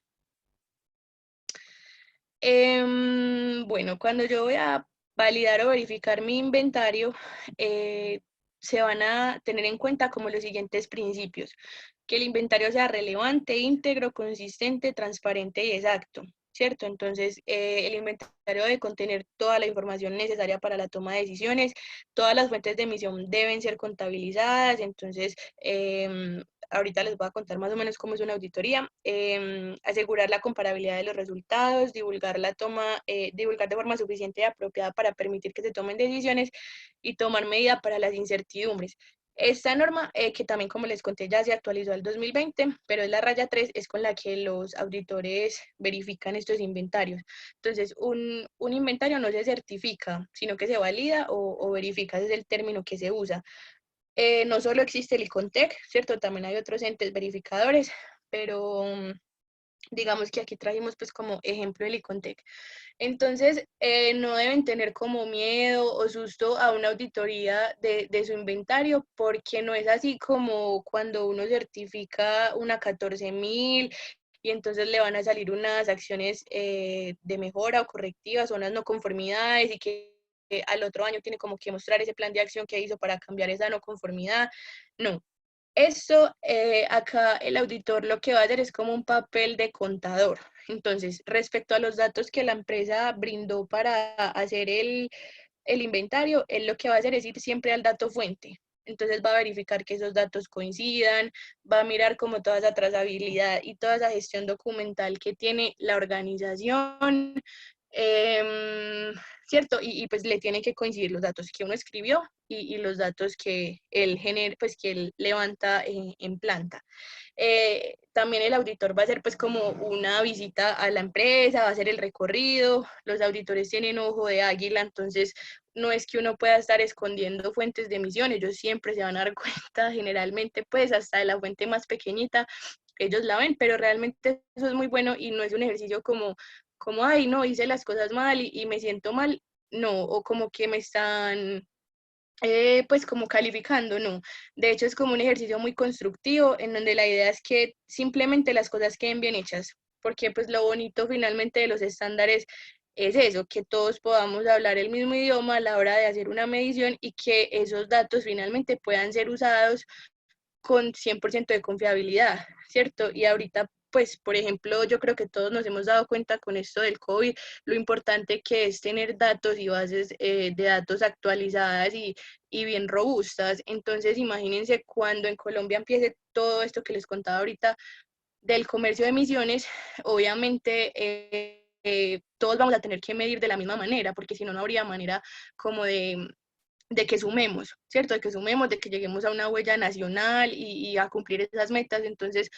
Bueno, cuando yo voy a validar o verificar mi inventario, se van a tener en cuenta como los siguientes principios. que el inventario sea relevante, íntegro, consistente, transparente y exacto, ¿cierto? Entonces, el inventario debe contener toda la información necesaria para la toma de decisiones, todas las fuentes de emisión deben ser contabilizadas, entonces, ahorita les voy a contar más o menos cómo es una auditoría, asegurar la comparabilidad de los resultados, divulgar de forma suficiente y apropiada para permitir que se tomen decisiones y tomar medidas para las incertidumbres. Esta norma, que también como les conté ya se actualizó al 2020, pero es la raya 3, es con la que los auditores verifican estos inventarios. Entonces, un inventario no se certifica, sino que se valida o verifica, ese es el término que se usa. No solo existe el ICONTEC, ¿cierto? También hay otros entes verificadores, pero digamos que aquí trajimos pues como ejemplo el ICONTEC. Entonces, no deben tener como miedo o susto a una auditoría de su inventario, porque no es así como cuando uno certifica una 14.000 y entonces le van a salir unas acciones de mejora o correctivas o unas no conformidades y que al otro año tiene como que mostrar ese plan de acción que hizo para cambiar esa no conformidad. No, esto, acá el auditor lo que va a hacer es como un papel de contador. Entonces, respecto a los datos que la empresa brindó para hacer el inventario, él lo que va a hacer es ir siempre al dato fuente. Entonces va a verificar que esos datos coincidan, va a mirar como toda esa trazabilidad y toda esa gestión documental que tiene la organización, eh, ¿cierto? Pues le tienen que coincidir los datos que uno escribió y los datos que él genera, pues que él levanta en planta. También el auditor va a hacer pues como una visita a la empresa, va a hacer el recorrido, los auditores tienen ojo de águila, entonces no es que uno pueda estar escondiendo fuentes de emisión, ellos siempre se van a dar cuenta, generalmente pues hasta de la fuente más pequeñita, ellos la ven, pero realmente eso es muy bueno y no es un ejercicio como ay, no, hice las cosas mal y me siento mal, no, o como que me están pues como calificando, no. De hecho es como un ejercicio muy constructivo en donde la idea es que simplemente las cosas queden bien hechas, porque pues lo bonito finalmente de los estándares es eso, que todos podamos hablar el mismo idioma a la hora de hacer una medición y que esos datos finalmente puedan ser usados con 100% de confiabilidad, ¿cierto? Y ahorita, pues, por ejemplo, yo creo que todos nos hemos dado cuenta con esto del COVID, lo importante que es tener datos y bases de datos actualizadas y bien robustas. Entonces, imagínense cuando en Colombia empiece todo esto que les contaba ahorita del comercio de emisiones, obviamente todos vamos a tener que medir de la misma manera, porque si no, no habría manera como de que sumemos, ¿cierto? De que sumemos, de que lleguemos a una huella nacional y a cumplir esas metas. Entonces,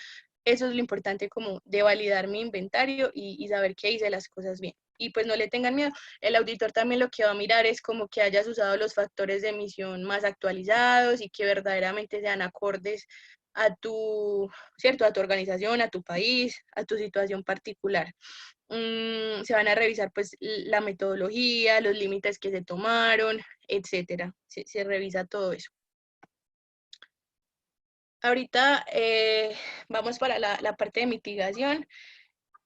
eso es lo importante como de validar mi inventario y saber que hice las cosas bien. Y pues no le tengan miedo. El auditor también lo que va a mirar es como que hayas usado los factores de emisión más actualizados y que verdaderamente sean acordes a tu, ¿cierto? A tu organización, a tu país, a tu situación particular. Se van a revisar pues la metodología, los límites que se tomaron, etcétera. Se revisa todo eso. Ahorita vamos para la parte de mitigación.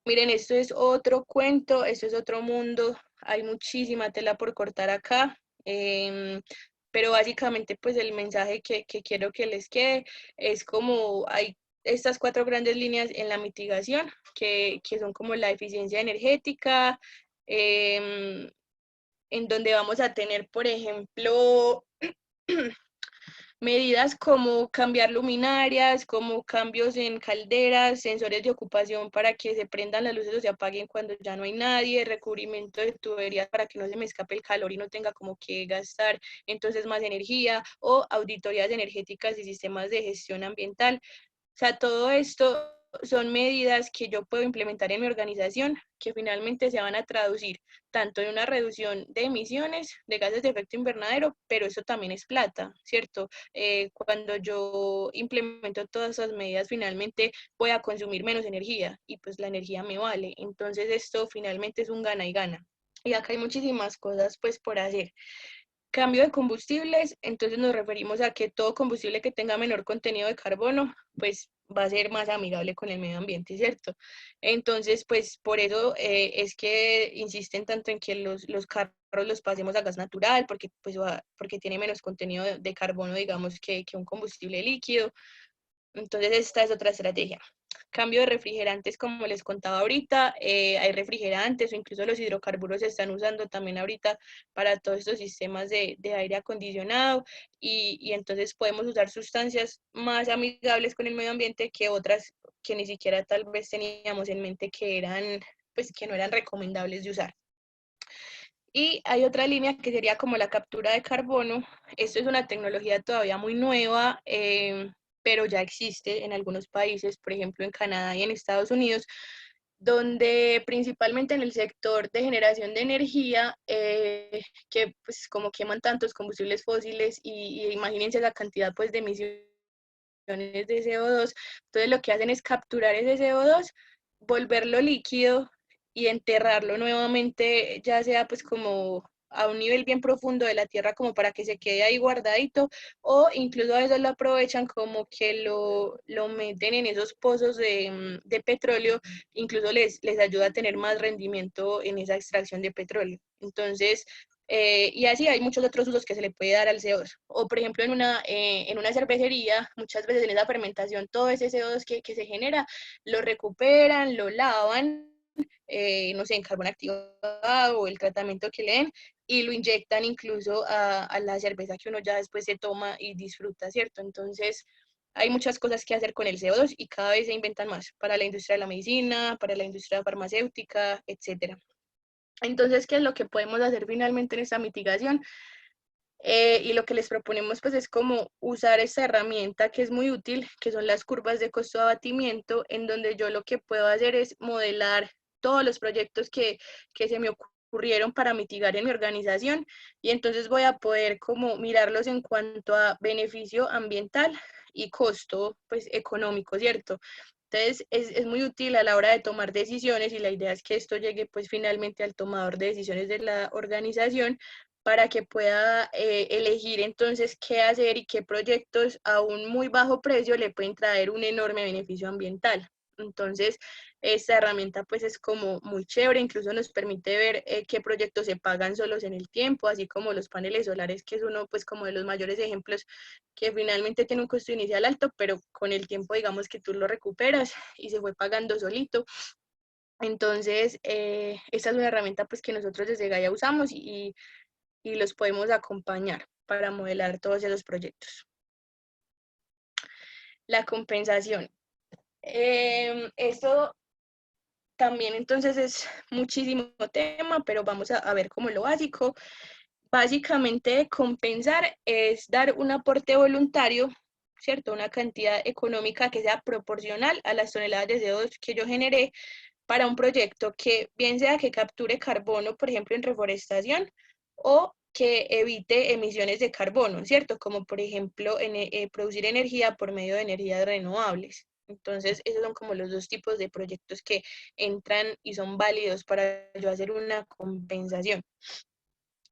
Miren, esto es otro cuento, esto es otro mundo, hay muchísima tela por cortar acá, pero básicamente pues el mensaje que quiero que les quede es como hay estas 4 grandes líneas en la mitigación, que son como la eficiencia energética, en donde vamos a tener, por ejemplo, medidas como cambiar luminarias, como cambios en calderas, sensores de ocupación para que se prendan las luces o se apaguen cuando ya no hay nadie, recubrimiento de tuberías para que no se me escape el calor y no tenga como que gastar entonces más energía, o auditorías energéticas y sistemas de gestión ambiental. O sea, todo esto son medidas que yo puedo implementar en mi organización que finalmente se van a traducir tanto en una reducción de emisiones de gases de efecto invernadero, pero eso también es plata, ¿cierto? Cuando yo implemento todas esas medidas, finalmente voy a consumir menos energía y pues la energía me vale. Entonces esto finalmente es un gana y gana. Y acá hay muchísimas cosas pues por hacer. Cambio de combustibles, entonces nos referimos a que todo combustible que tenga menor contenido de carbono, pues va a ser más amigable con el medio ambiente, ¿cierto? Entonces, pues por eso es que insisten tanto en que los carros los pasemos a gas natural, porque, pues, porque tiene menos contenido de carbono, digamos, que un combustible líquido. Entonces esta es otra estrategia. Cambio de refrigerantes, como les contaba ahorita, hay refrigerantes o incluso los hidrocarburos se están usando también ahorita para todos estos sistemas de aire acondicionado y entonces podemos usar sustancias más amigables con el medio ambiente que otras que ni siquiera tal vez teníamos en mente que eran, pues que no eran recomendables de usar. Y hay otra línea que sería como la captura de carbono. Esto es una tecnología todavía muy nueva, pero ya existe en algunos países, por ejemplo en Canadá y en Estados Unidos, donde principalmente en el sector de generación de energía, que pues como queman tantos combustibles fósiles y imagínense la cantidad pues de emisiones de CO2, entonces lo que hacen es capturar ese CO2, volverlo líquido y enterrarlo nuevamente, ya sea pues como a un nivel bien profundo de la tierra como para que se quede ahí guardadito, o incluso a veces lo aprovechan como que lo meten en esos pozos de petróleo, incluso les ayuda a tener más rendimiento en esa extracción de petróleo. Entonces, y así hay muchos otros usos que se le puede dar al CO2. O por ejemplo en una cervecería, muchas veces en esa fermentación todo ese CO2 que se genera, lo recuperan, lo lavan, no sé, en carbón activado o el tratamiento que le den, y lo inyectan incluso a la cerveza que uno ya después se toma y disfruta, ¿cierto? Entonces, hay muchas cosas que hacer con el CO2 y cada vez se inventan más para la industria de la medicina, para la industria farmacéutica, etcétera. Entonces, ¿qué es lo que podemos hacer finalmente en esta mitigación? Y lo que les proponemos pues es como usar esta herramienta que es muy útil, que son las curvas de costo de abatimiento, en donde yo lo que puedo hacer es modelar todos los proyectos que se me ocurrieron para mitigar en mi organización, y entonces voy a poder como mirarlos en cuanto a beneficio ambiental y costo pues económico, ¿cierto? Entonces es muy útil a la hora de tomar decisiones, y la idea es que esto llegue pues finalmente al tomador de decisiones de la organización para que pueda elegir entonces qué hacer y qué proyectos a un muy bajo precio le pueden traer un enorme beneficio ambiental. Entonces, esta herramienta pues es como muy chévere, incluso nos permite ver qué proyectos se pagan solos en el tiempo, así como los paneles solares, que es uno pues como de los mayores ejemplos que finalmente tiene un costo inicial alto, pero con el tiempo digamos que tú lo recuperas y se fue pagando solito. Entonces, esta es una herramienta pues que nosotros desde Gaia usamos y los podemos acompañar para modelar todos esos proyectos. La compensación. Esto también entonces es muchísimo tema, pero vamos a ver como lo básico. Básicamente, compensar es dar un aporte voluntario, ¿cierto? Una cantidad económica que sea proporcional a las toneladas de CO2 que yo generé para un proyecto que bien sea que capture carbono, por ejemplo, en reforestación, o que evite emisiones de carbono, ¿cierto? Como por ejemplo producir energía por medio de energías renovables. Entonces, esos son como los dos tipos de proyectos que entran y son válidos para yo hacer una compensación.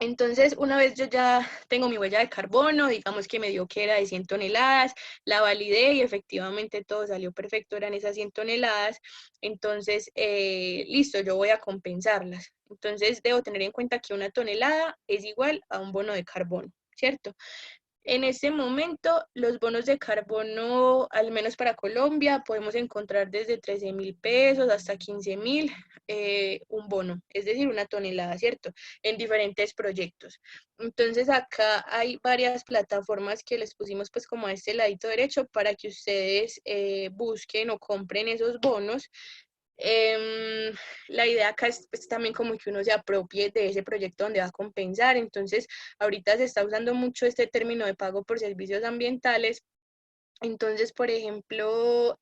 Entonces, una vez yo ya tengo mi huella de carbono, digamos que me dio que era de 100 toneladas, la validé y efectivamente todo salió perfecto, eran esas 100 toneladas, entonces, listo, yo voy a compensarlas. Entonces, debo tener en cuenta que una tonelada es igual a un bono de carbono, ¿cierto? En este momento, los bonos de carbono, al menos para Colombia, podemos encontrar desde 13.000 pesos hasta 15.000 un bono, es decir, una tonelada, ¿cierto? En diferentes proyectos. Entonces, acá hay varias plataformas que les pusimos pues como a este ladito derecho para que ustedes busquen o compren esos bonos. La idea acá es pues, también como que uno se apropie de ese proyecto donde va a compensar. Entonces, ahorita se está usando mucho este término de pago por servicios ambientales. Entonces, por ejemplo,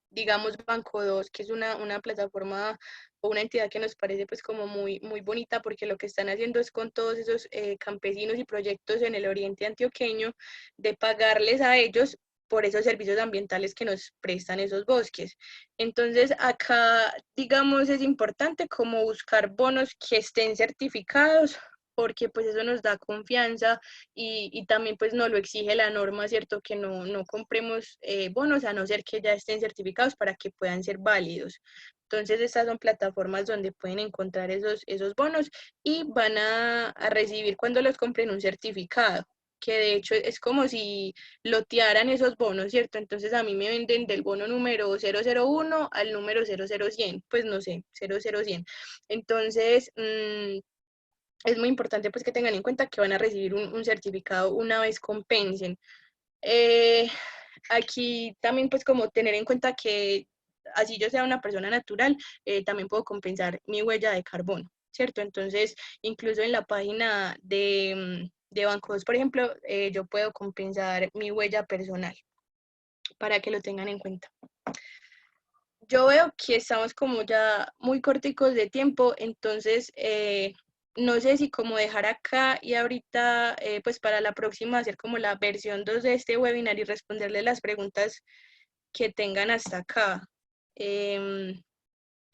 digamos Banco 2, que es una plataforma o una entidad que nos parece pues como muy, muy bonita, porque lo que están haciendo es con todos esos campesinos y proyectos en el oriente antioqueño, de pagarles a ellos por esos servicios ambientales que nos prestan esos bosques. Entonces, acá, digamos, es importante como buscar bonos que estén certificados, porque pues eso nos da confianza y también pues no lo exige la norma, ¿cierto? Que no compremos bonos a no ser que ya estén certificados para que puedan ser válidos. Entonces estas son plataformas donde pueden encontrar esos bonos y van a recibir cuando los compren un certificado. que de hecho es como si lotearan esos bonos, ¿cierto? Entonces a mí me venden del bono número 001 al número 00100, pues no sé, 00100. Entonces, es muy importante pues que tengan en cuenta que van a recibir un certificado una vez compensen. Eh, Aquí también pues como tener en cuenta que así yo sea una persona natural, también puedo compensar mi huella de carbono, ¿cierto? Entonces, incluso en la página de Bancos, por ejemplo, yo puedo compensar mi huella personal para que lo tengan en cuenta. Yo veo que estamos como ya muy corticos de tiempo, entonces no sé si como dejar acá y ahorita, pues para la próxima hacer como la versión 2 de este webinar y responderle las preguntas que tengan hasta acá. Em,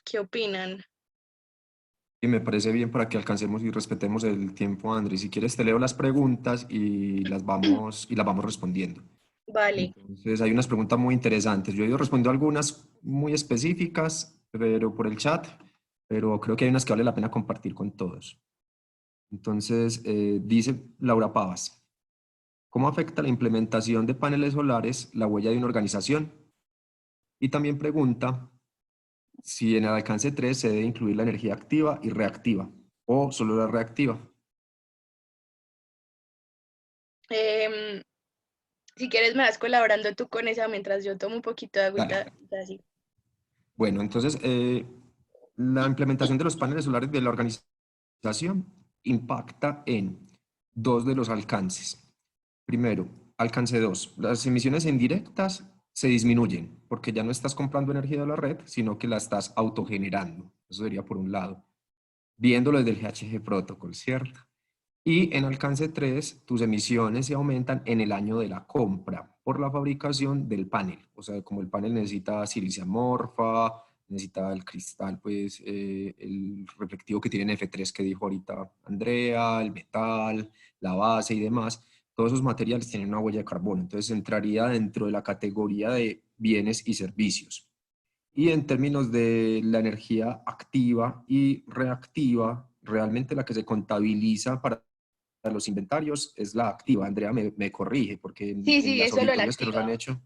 ¿Qué opinan? Y me parece bien para que alcancemos y respetemos el tiempo, André. Si quieres, te leo las preguntas y las vamos respondiendo. Vale, Entonces, hay unas preguntas muy interesantes. Yo he ido respondiendo algunas muy específicas, pero por el chat, pero creo que hay unas que vale la pena compartir con todos. Entonces, dice Laura Pavas, ¿cómo afecta la implementación de paneles solares la huella de una organización? Y también pregunta si en el alcance 3 se debe incluir la energía activa y reactiva o solo la reactiva. em, si quieres me vas colaborando tú con esa mientras yo tomo un poquito de agüita, Dale. así. Bueno, entonces, la implementación de los paneles solares de la organización impacta en dos de los alcances. Primero, alcance 2. Las emisiones indirectas se disminuyen porque ya no estás comprando energía de la red, sino que la estás autogenerando. Eso sería por un lado, viéndolo desde el GHG Protocol, ¿cierto? Y en alcance 3, tus emisiones se aumentan en el año de la compra por la fabricación del panel. O sea, como el panel necesita silicia amorfa, necesita el cristal, pues el reflectivo que tiene F3 que dijo ahorita Andrea, el metal, la base y demás, todos esos materiales tienen una huella de carbono. Entonces entraría dentro de la categoría de bienes y servicios. Y en términos de la energía activa y reactiva, realmente la que se contabiliza para los inventarios es la activa. Andrea me corrige, porque Sí, en sí, las es solo la auditorías que nos han activa. hecho,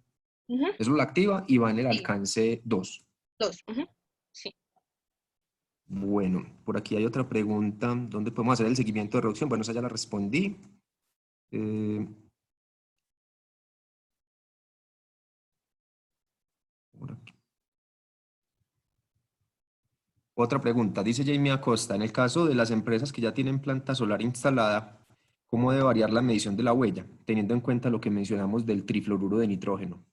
Ujú, es la activa y va en el sí, alcance 2. dos. Ujú, sí. Bueno, por aquí hay otra pregunta. ¿Dónde podemos hacer el seguimiento de reducción? Bueno, esa ya la respondí. Eh, por aquí. Otra pregunta, dice Jamie Acosta, en el caso de las empresas que ya tienen planta solar instalada, ¿cómo debe variar la medición de la huella, teniendo en cuenta lo que mencionamos del trifluoruro de nitrógeno?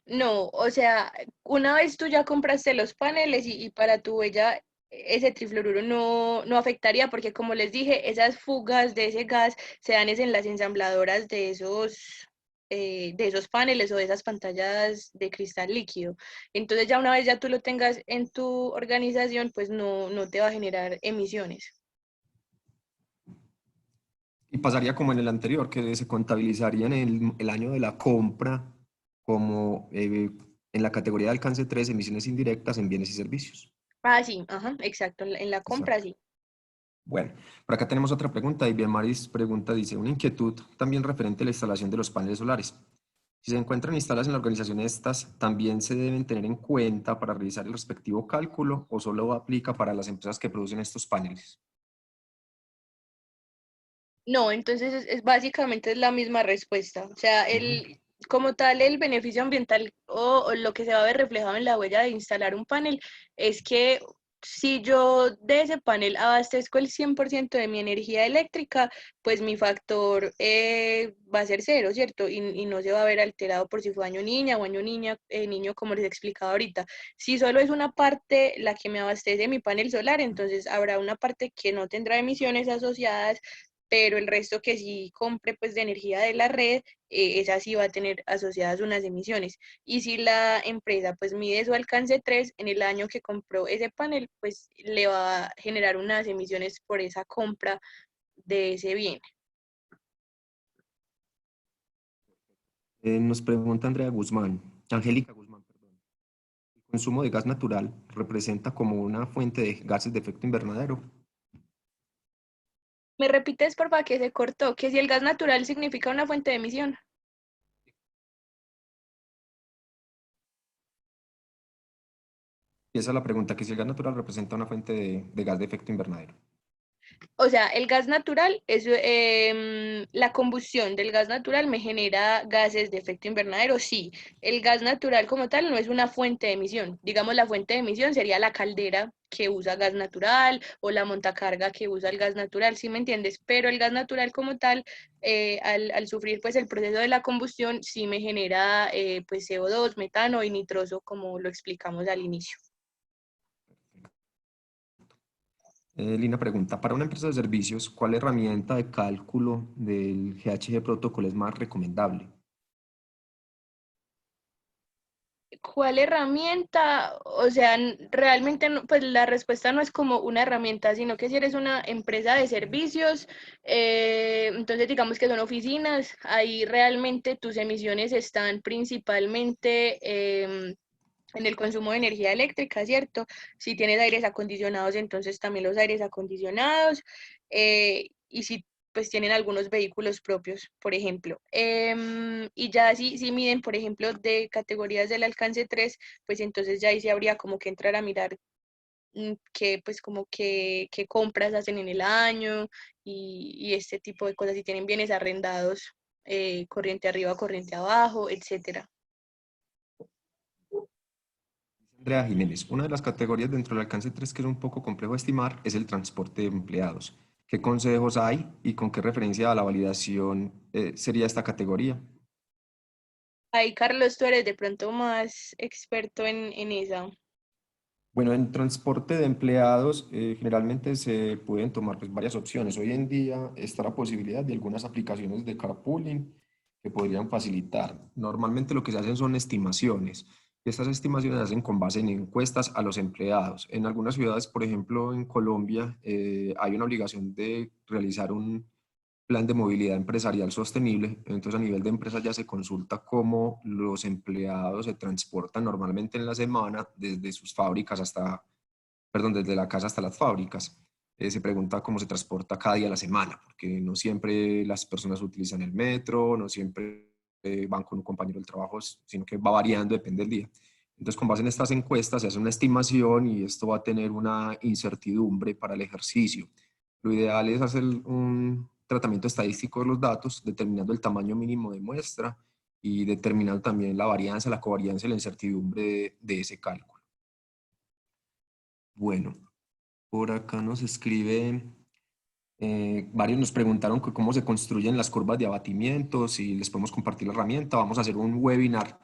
No, o sea, una vez tú ya compraste los paneles y para tu huella ese trifluoruro no afectaría porque como les dije, esas fugas de ese gas se dan es en las ensambladoras de esos paneles o de esas pantallas de cristal líquido. Entonces ya una vez ya tú lo tengas en tu organización, pues no te va a generar emisiones. Y pasaría como en el anterior, que se contabilizaría en el año de la compra como en la categoría de alcance 3, emisiones indirectas en bienes y servicios. Ah, sí, ajá, exacto, en la compra Exacto. sí. Bueno, por acá tenemos otra pregunta. Y bien, Maris pregunta, dice, una inquietud también referente a la instalación de los paneles solares. Si se encuentran instaladas en la organización estas, ¿también se deben tener en cuenta para realizar el respectivo cálculo o solo aplica para las empresas que producen estos paneles? No, entonces básicamente es la misma respuesta. O sea, Ujú. como tal, el beneficio ambiental o lo que se va a ver reflejado en la huella de instalar un panel es que si yo de ese panel abastezco el 100% de mi energía eléctrica, pues mi factor va a ser cero, ¿cierto? Y no se va a ver alterado por si fue año niña o año niña, niño, como les explicaba ahorita. Si solo es una parte la que me abastece mi panel solar, entonces habrá una parte que no tendrá emisiones asociadas, pero el resto que sí compre pues de energía de la red, esa sí va a tener asociadas unas emisiones. Y si la empresa pues mide su alcance 3 en el año que compró ese panel, pues le va a generar unas emisiones por esa compra de ese bien. Nos pregunta Andrea Guzmán, Angélica Guzmán, perdón. ¿El consumo de gas natural representa como una fuente de gases de efecto invernadero? ¿Me repites, por favor, que se cortó? Que si el gas natural significa una fuente de emisión. Y esa es la pregunta, que si el gas natural representa una fuente de gas de efecto invernadero. O sea, el gas natural es la combustión del gas natural me genera gases de efecto invernadero. Sí, el gas natural como tal no es una fuente de emisión. Digamos, la fuente de emisión sería la caldera que usa gas natural o la montacarga que usa el gas natural, ¿sí me entiendes? Pero el gas natural como tal, al sufrir pues el proceso de la combustión, sí me genera pues CO2, metano y nitroso, como lo explicamos al inicio. Lina pregunta, para una empresa de servicios, ¿cuál herramienta de cálculo del GHG protocolo es más recomendable? ¿Cuál herramienta? O sea, realmente pues la respuesta no es como una herramienta, sino que si eres una empresa de servicios, entonces digamos que son oficinas, ahí realmente tus emisiones están principalmente en el consumo de energía eléctrica, ¿cierto? Si tienes aires acondicionados, entonces también los aires acondicionados, y si pues tienen algunos vehículos propios, por ejemplo. Y ya si miden, por ejemplo, de categorías del alcance 3, pues entonces ya ahí sí habría como que entrar a mirar qué pues como que qué compras hacen en el año y este tipo de cosas, si tienen bienes arrendados, corriente arriba, corriente abajo, etcétera. Andrea Jiménez, una de las categorías dentro del alcance 3 que es un poco complejo de estimar es el transporte de empleados. ¿Qué consejos hay y con qué referencia a la validación sería esta categoría? Ahí, Carlos, tú eres de pronto más experto en esa. Bueno, en transporte de empleados generalmente se pueden tomar pues, varias opciones. Hoy en día está la posibilidad de algunas aplicaciones de carpooling que podrían facilitar. Normalmente lo que se hacen son estimaciones. Y estas estimaciones se hacen con base en encuestas a los empleados. En algunas ciudades, por ejemplo, en Colombia, hay una obligación de realizar un plan de movilidad empresarial sostenible. Entonces, a nivel de empresa ya se consulta cómo los empleados se transportan normalmente en la semana desde sus fábricas hasta, perdón, desde la casa hasta las fábricas. Se pregunta cómo se transporta cada día a la semana, porque no siempre las personas utilizan el metro, no siempre van con un compañero del trabajo, sino que va variando, depende del día. Entonces, con base en estas encuestas, se hace una estimación y esto va a tener una incertidumbre para el ejercicio. Lo ideal es hacer un tratamiento estadístico de los datos, determinando el tamaño mínimo de muestra y determinando también la varianza, la covarianza y la incertidumbre de ese cálculo. Bueno, por acá nos escribe, varios nos preguntaron cómo se construyen las curvas de abatimiento, si les podemos compartir la herramienta. Vamos a hacer un webinar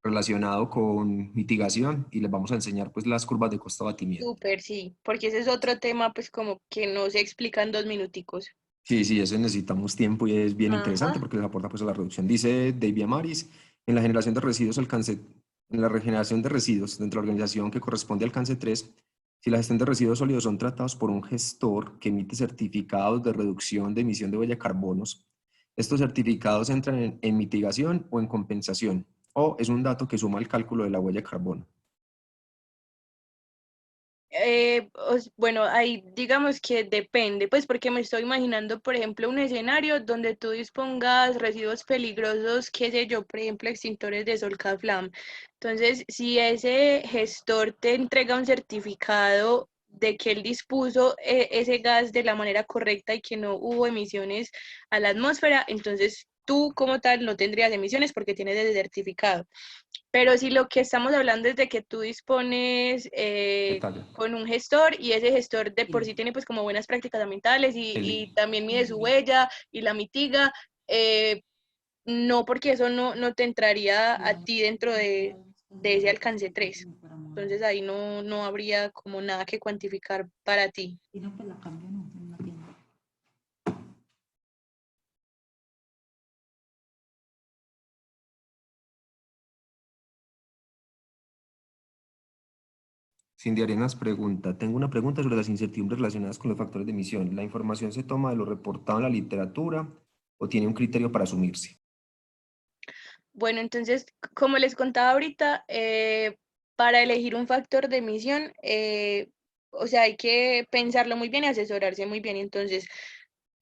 relacionado con mitigación y les vamos a enseñar pues las curvas de costo-abatimiento. Súper, sí, porque ese es otro tema, pues como que no se explica en 2 minuticos. Sí, sí, eso necesitamos tiempo y es bien interesante Ajá. porque les aporta pues a la reducción. Dice David Amaris, en la generación de residuos en la regeneración de residuos dentro de la organización que corresponde al alcance 3, si la gestión de residuos sólidos son tratados por un gestor que emite certificados de reducción de emisión de huella de carbonos, estos certificados entran en mitigación o en compensación, o es un dato que suma al cálculo de la huella de carbono. Bueno, ahí digamos que depende, pues porque me estoy imaginando, por ejemplo, un escenario donde tú dispongas residuos peligrosos, qué sé yo, por ejemplo, extintores de Solcaflam. Entonces, si ese gestor te entrega un certificado de que él dispuso ese gas de la manera correcta y que no hubo emisiones a la atmósfera, entonces tú como tal no tendrías emisiones porque tienes ese certificado. Pero si lo que estamos hablando es de que tú dispones Detalle. con un gestor y ese gestor de por sí tiene pues como buenas prácticas ambientales y también mide su huella y la mitiga, eh, no, porque eso no te entraría a ti dentro de ese alcance 3. Entonces ahí no habría como nada que cuantificar para ti. Cindy Arenas pregunta, tengo una pregunta sobre las incertidumbres relacionadas con los factores de emisión. ¿La información se toma de lo reportado en la literatura o tiene un criterio para asumirse? Bueno, entonces, como les contaba ahorita, para elegir un factor de emisión, o sea, hay que pensarlo muy bien y asesorarse muy bien. Entonces,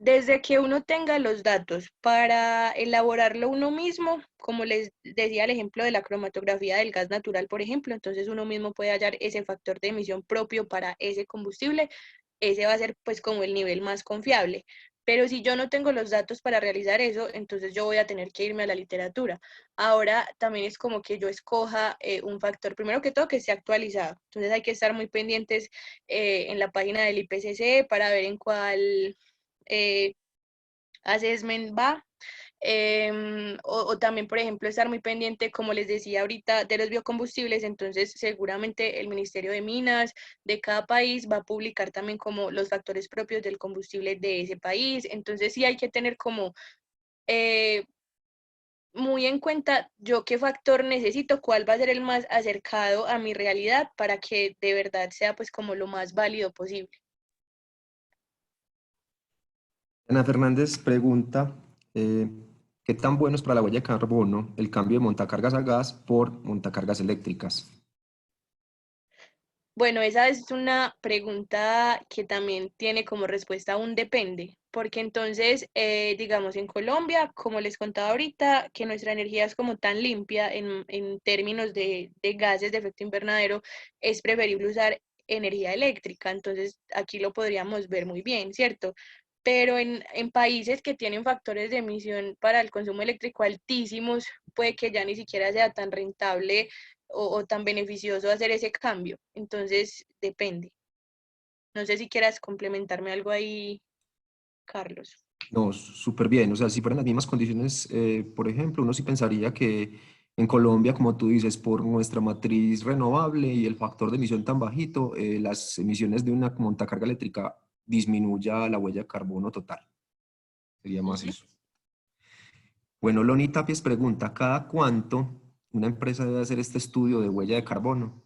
Desde que uno tenga los datos para elaborarlo uno mismo, como les decía el ejemplo de la cromatografía del gas natural, por ejemplo, entonces uno mismo puede hallar ese factor de emisión propio para ese combustible, ese va a ser pues como el nivel más confiable. Pero si yo no tengo los datos para realizar eso, entonces yo voy a tener que irme a la literatura. Ahora también es como que yo escoja un factor, primero que todo, que esté actualizado. Entonces hay que estar muy pendientes en la página del IPCC para ver en cuál eh, assessment va. O también, por ejemplo, estar muy pendiente, como les decía ahorita, de los biocombustibles. Entonces, seguramente el Ministerio de Minas de cada país va a publicar también como los factores propios del combustible de ese país. Entonces, sí hay que tener como eh, muy en cuenta yo qué factor necesito, cuál va a ser el más acercado a mi realidad para que de verdad sea pues como lo más válido posible. Ana Fernández pregunta, ¿qué tan bueno es para la huella de carbono el cambio de montacargas a gas por montacargas eléctricas? Bueno, esa es una pregunta que también tiene como respuesta un depende, porque entonces, digamos, en Colombia, como les contaba ahorita, que nuestra energía es como tan limpia en términos de gases de efecto invernadero, es preferible usar energía eléctrica, entonces aquí lo podríamos ver muy bien, ¿cierto? Pero en países que tienen factores de emisión para el consumo eléctrico altísimos, puede que ya ni siquiera sea tan rentable o tan beneficioso hacer ese cambio. Entonces, depende. No sé si quieras complementarme algo ahí, Carlos. No, súper bien. O sea, si fueran las mismas condiciones, por ejemplo, uno sí pensaría que en Colombia, como tú dices, por nuestra matriz renovable y el factor de emisión tan bajito, las emisiones de una montacarga eléctrica disminuya la huella de carbono total. Sería más Ujú. eso. Bueno, Loni Tapies pregunta, ¿cada cuánto una empresa debe hacer este estudio de huella de carbono?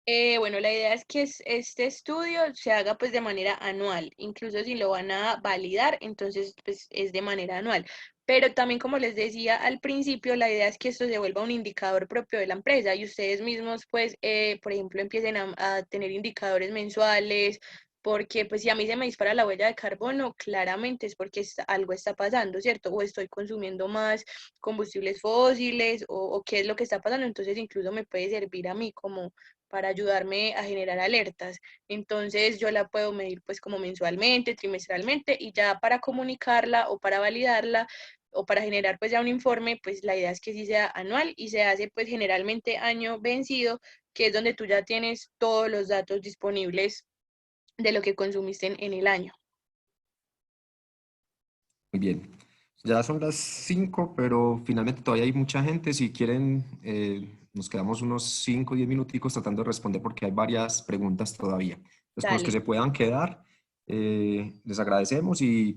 Bueno, la idea es que este estudio se haga pues de manera anual, incluso si lo van a validar, entonces pues es de manera anual. Pero también como les decía al principio, la idea es que esto se vuelva un indicador propio de la empresa y ustedes mismos pues, por ejemplo, empiecen a tener indicadores mensuales, porque pues si a mí se me dispara la huella de carbono, claramente es porque algo está pasando, ¿cierto? O estoy consumiendo más combustibles fósiles o qué es lo que está pasando, entonces incluso me puede servir a mí como para ayudarme a generar alertas. Entonces yo la puedo medir pues como mensualmente, trimestralmente y ya para comunicarla o para validarla o para generar pues ya un informe, pues la idea es que sí sea anual y se hace pues generalmente año vencido, que es donde tú ya tienes todos los datos disponibles de lo que consumiste en el año. Muy bien. Ya son las 5, pero finalmente todavía hay mucha gente. Si quieren, nos quedamos unos 5 o 10 minuticos tratando de responder porque hay varias preguntas todavía. Entonces, con los que Dale. se puedan quedar, les agradecemos y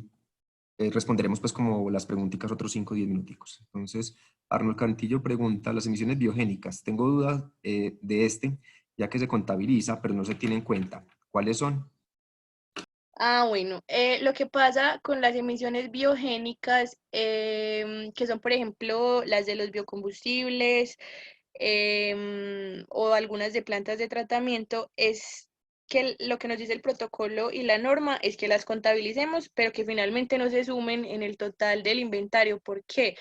responderemos pues como las preguntitas otros 5 o 10 minuticos. Entonces, Arnold Cantillo pregunta, las emisiones biogénicas. Tengo dudas de este, ya que se contabiliza, pero no se tiene en cuenta. ¿Cuáles son? Bueno, lo que pasa con las emisiones biogénicas, que son, por ejemplo, las de los biocombustibles o algunas de plantas de tratamiento, es que lo que nos dice el protocolo y la norma es que las contabilicemos, pero que finalmente no se sumen en el total del inventario. ¿Por qué?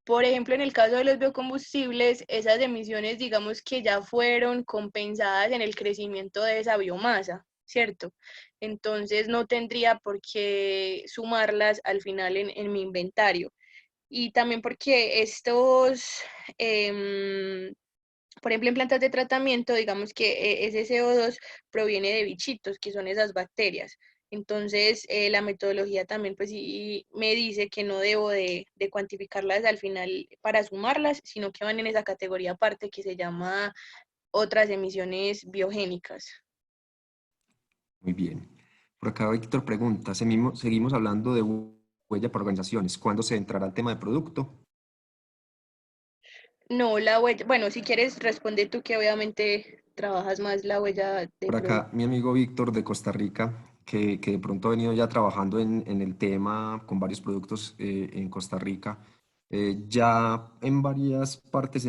Por ejemplo, en el caso de los biocombustibles, esas emisiones, digamos que ya fueron compensadas en el crecimiento de esa biomasa, ¿cierto? Entonces no tendría por qué sumarlas al final en mi inventario. Y también porque por ejemplo, en plantas de tratamiento, digamos que ese CO2 proviene de bichitos, que son esas bacterias. Entonces, la metodología también, pues sí, me dice que no debo de cuantificarlas al final para sumarlas, sino que van en esa categoría aparte que se llama otras emisiones biogénicas. Muy bien. Por acá Víctor pregunta, seguimos hablando de huella por organizaciones. ¿Cuándo se entrará al tema de producto? No, la huella, bueno, si quieres responde tú que obviamente trabajas más la huella de Por producto. acá mi amigo Víctor de Costa Rica, que de pronto ha venido ya trabajando en el tema con varios productos en Costa Rica. Ya en varias partes,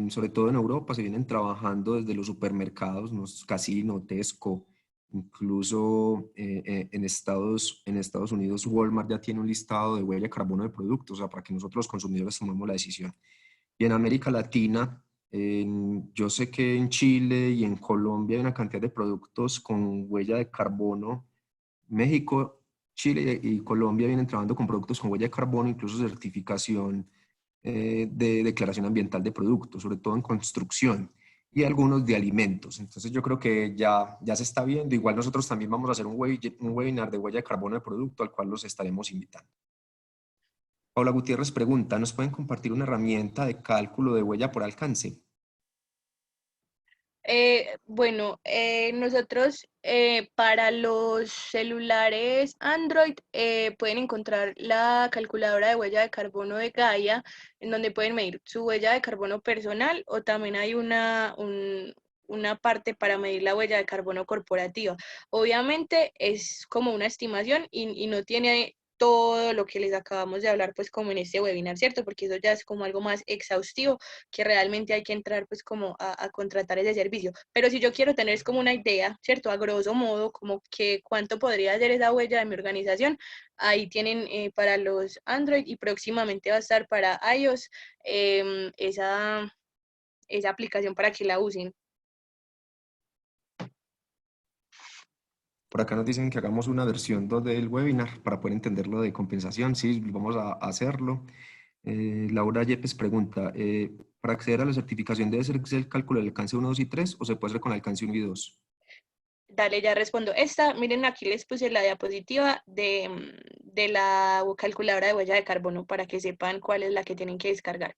sobre todo en Europa, se vienen trabajando desde los supermercados, Casino, Tesco, Incluso en Estados Unidos Walmart ya tiene un listado de huella de carbono de productos, o sea, para que nosotros los consumidores tomemos la decisión. Y en América Latina, yo sé que en Chile y en Colombia hay una cantidad de productos con huella de carbono. México, Chile y Colombia vienen trabajando con productos con huella de carbono, incluso certificación de declaración ambiental de productos, sobre todo en construcción y algunos de alimentos. Entonces yo creo que ya se está viendo. Igual nosotros también vamos a hacer un webinar de huella de carbono de producto al cual los estaremos invitando. Paula Gutiérrez pregunta, ¿nos pueden compartir una herramienta de cálculo de huella por alcance? Bueno, nosotros para los celulares Android pueden encontrar la calculadora de huella de carbono de Gaia, en donde pueden medir su huella de carbono personal, o también hay una parte para medir la huella de carbono corporativa. Obviamente es como una estimación y no tiene todo lo que les acabamos de hablar pues como en este webinar, ¿cierto? Porque eso ya es como algo más exhaustivo, que realmente hay que entrar pues como a contratar ese servicio. Pero si yo quiero tener es como una idea, ¿cierto? A grosso modo, como que cuánto podría ser esa huella de mi organización, ahí tienen para los Android, y próximamente va a estar para iOS esa aplicación para que la usen. Por acá nos dicen que hagamos una versión 2 del webinar para poder entenderlo de compensación. Sí, vamos a hacerlo. Laura Yepes pregunta, ¿para acceder a la certificación debe ser el cálculo del alcance 1, 2 y 3 o se puede hacer con alcance 1 y 2? Dale, ya respondo. Esta, miren, aquí les puse la diapositiva de la calculadora de huella de carbono para que sepan cuál es la que tienen que descargar.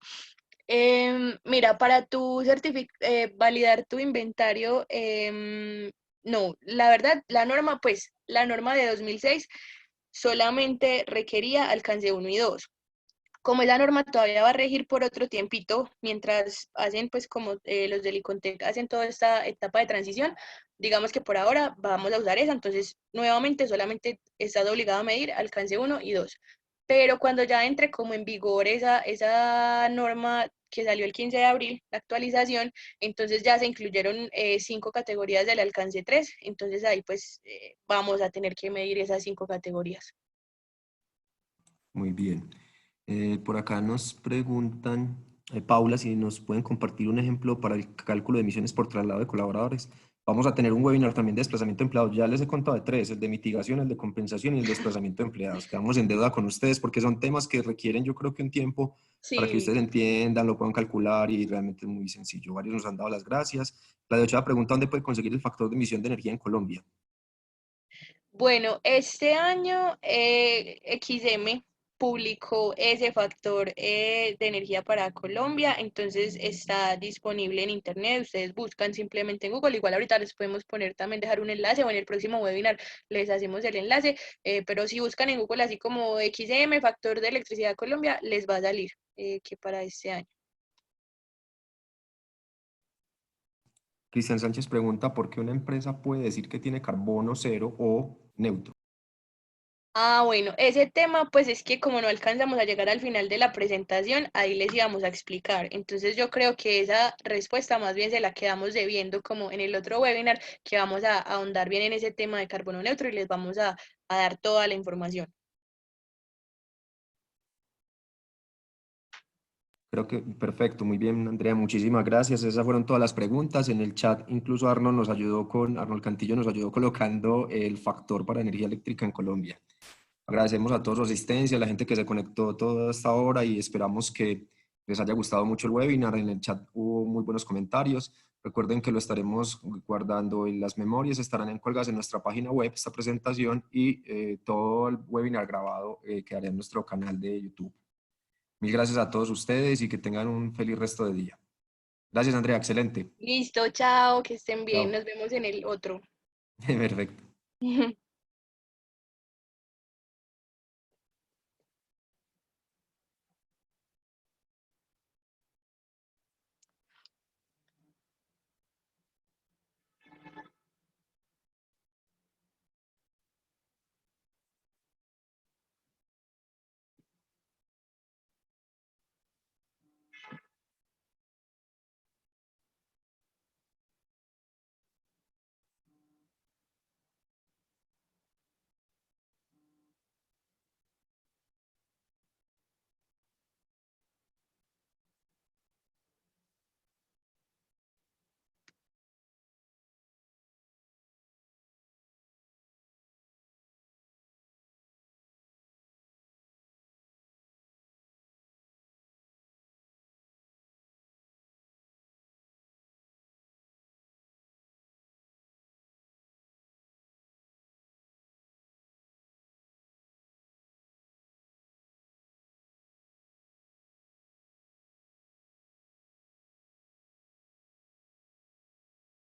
Mira, para validar tu inventario, no, la verdad, la norma de 2006 solamente requería alcance 1 y 2. Como esa norma todavía va a regir por otro tiempito, mientras hacen, pues como los del ICONTEC hacen toda esta etapa de transición, digamos que por ahora vamos a usar esa, entonces nuevamente solamente estás obligado a medir alcance 1 y 2. Pero cuando ya entre como en vigor esa norma que salió el 15 de abril, la actualización, entonces ya se incluyeron 5 categorías del alcance 3, entonces ahí pues vamos a tener que medir esas 5 categorías. Muy bien. Por acá nos preguntan, Paula, si nos pueden compartir un ejemplo para el cálculo de emisiones por traslado de colaboradores. Vamos a tener un webinar también de desplazamiento de empleados. Ya les he contado de tres, el de mitigación, el de compensación y el de desplazamiento de empleados. Quedamos en deuda con ustedes porque son temas que requieren, yo creo que un tiempo para que Sí. ustedes entiendan, lo puedan calcular y realmente es muy sencillo. Varios nos han dado las gracias. La de Ochoa pregunta, ¿dónde puede conseguir el factor de emisión de energía en Colombia? Bueno, este año XM publicó ese factor de energía para Colombia, entonces está disponible en internet, ustedes buscan simplemente en Google, igual ahorita les podemos poner también, dejar un enlace, o en el próximo webinar les hacemos el enlace, pero si buscan en Google así como XM, factor de electricidad Colombia, les va a salir que para este año. Cristian Sánchez pregunta, ¿por qué una empresa puede decir que tiene carbono cero o neutro? Bueno, ese tema pues es que como no alcanzamos a llegar al final de la presentación, ahí les íbamos a explicar. Entonces yo creo que esa respuesta más bien se la quedamos debiendo como en el otro webinar, que vamos a ahondar bien en ese tema de carbono neutro y les vamos a dar toda la información. Creo que perfecto, muy bien, Andrea, muchísimas gracias. Esas fueron todas las preguntas. En el chat, incluso Arnold Cantillo nos ayudó colocando el factor para energía eléctrica en Colombia. Agradecemos a todos su asistencia, a la gente que se conectó toda esta hora y esperamos que les haya gustado mucho el webinar. En el chat hubo muy buenos comentarios. Recuerden que lo estaremos guardando en las memorias, estarán colgadas en nuestra página web esta presentación y todo el webinar grabado quedará en nuestro canal de YouTube. Mil gracias a todos ustedes y que tengan un feliz resto de día. Gracias, Andrea. Excelente. Listo, chao, que estén bien, Chao. nos vemos en el otro. Perfecto.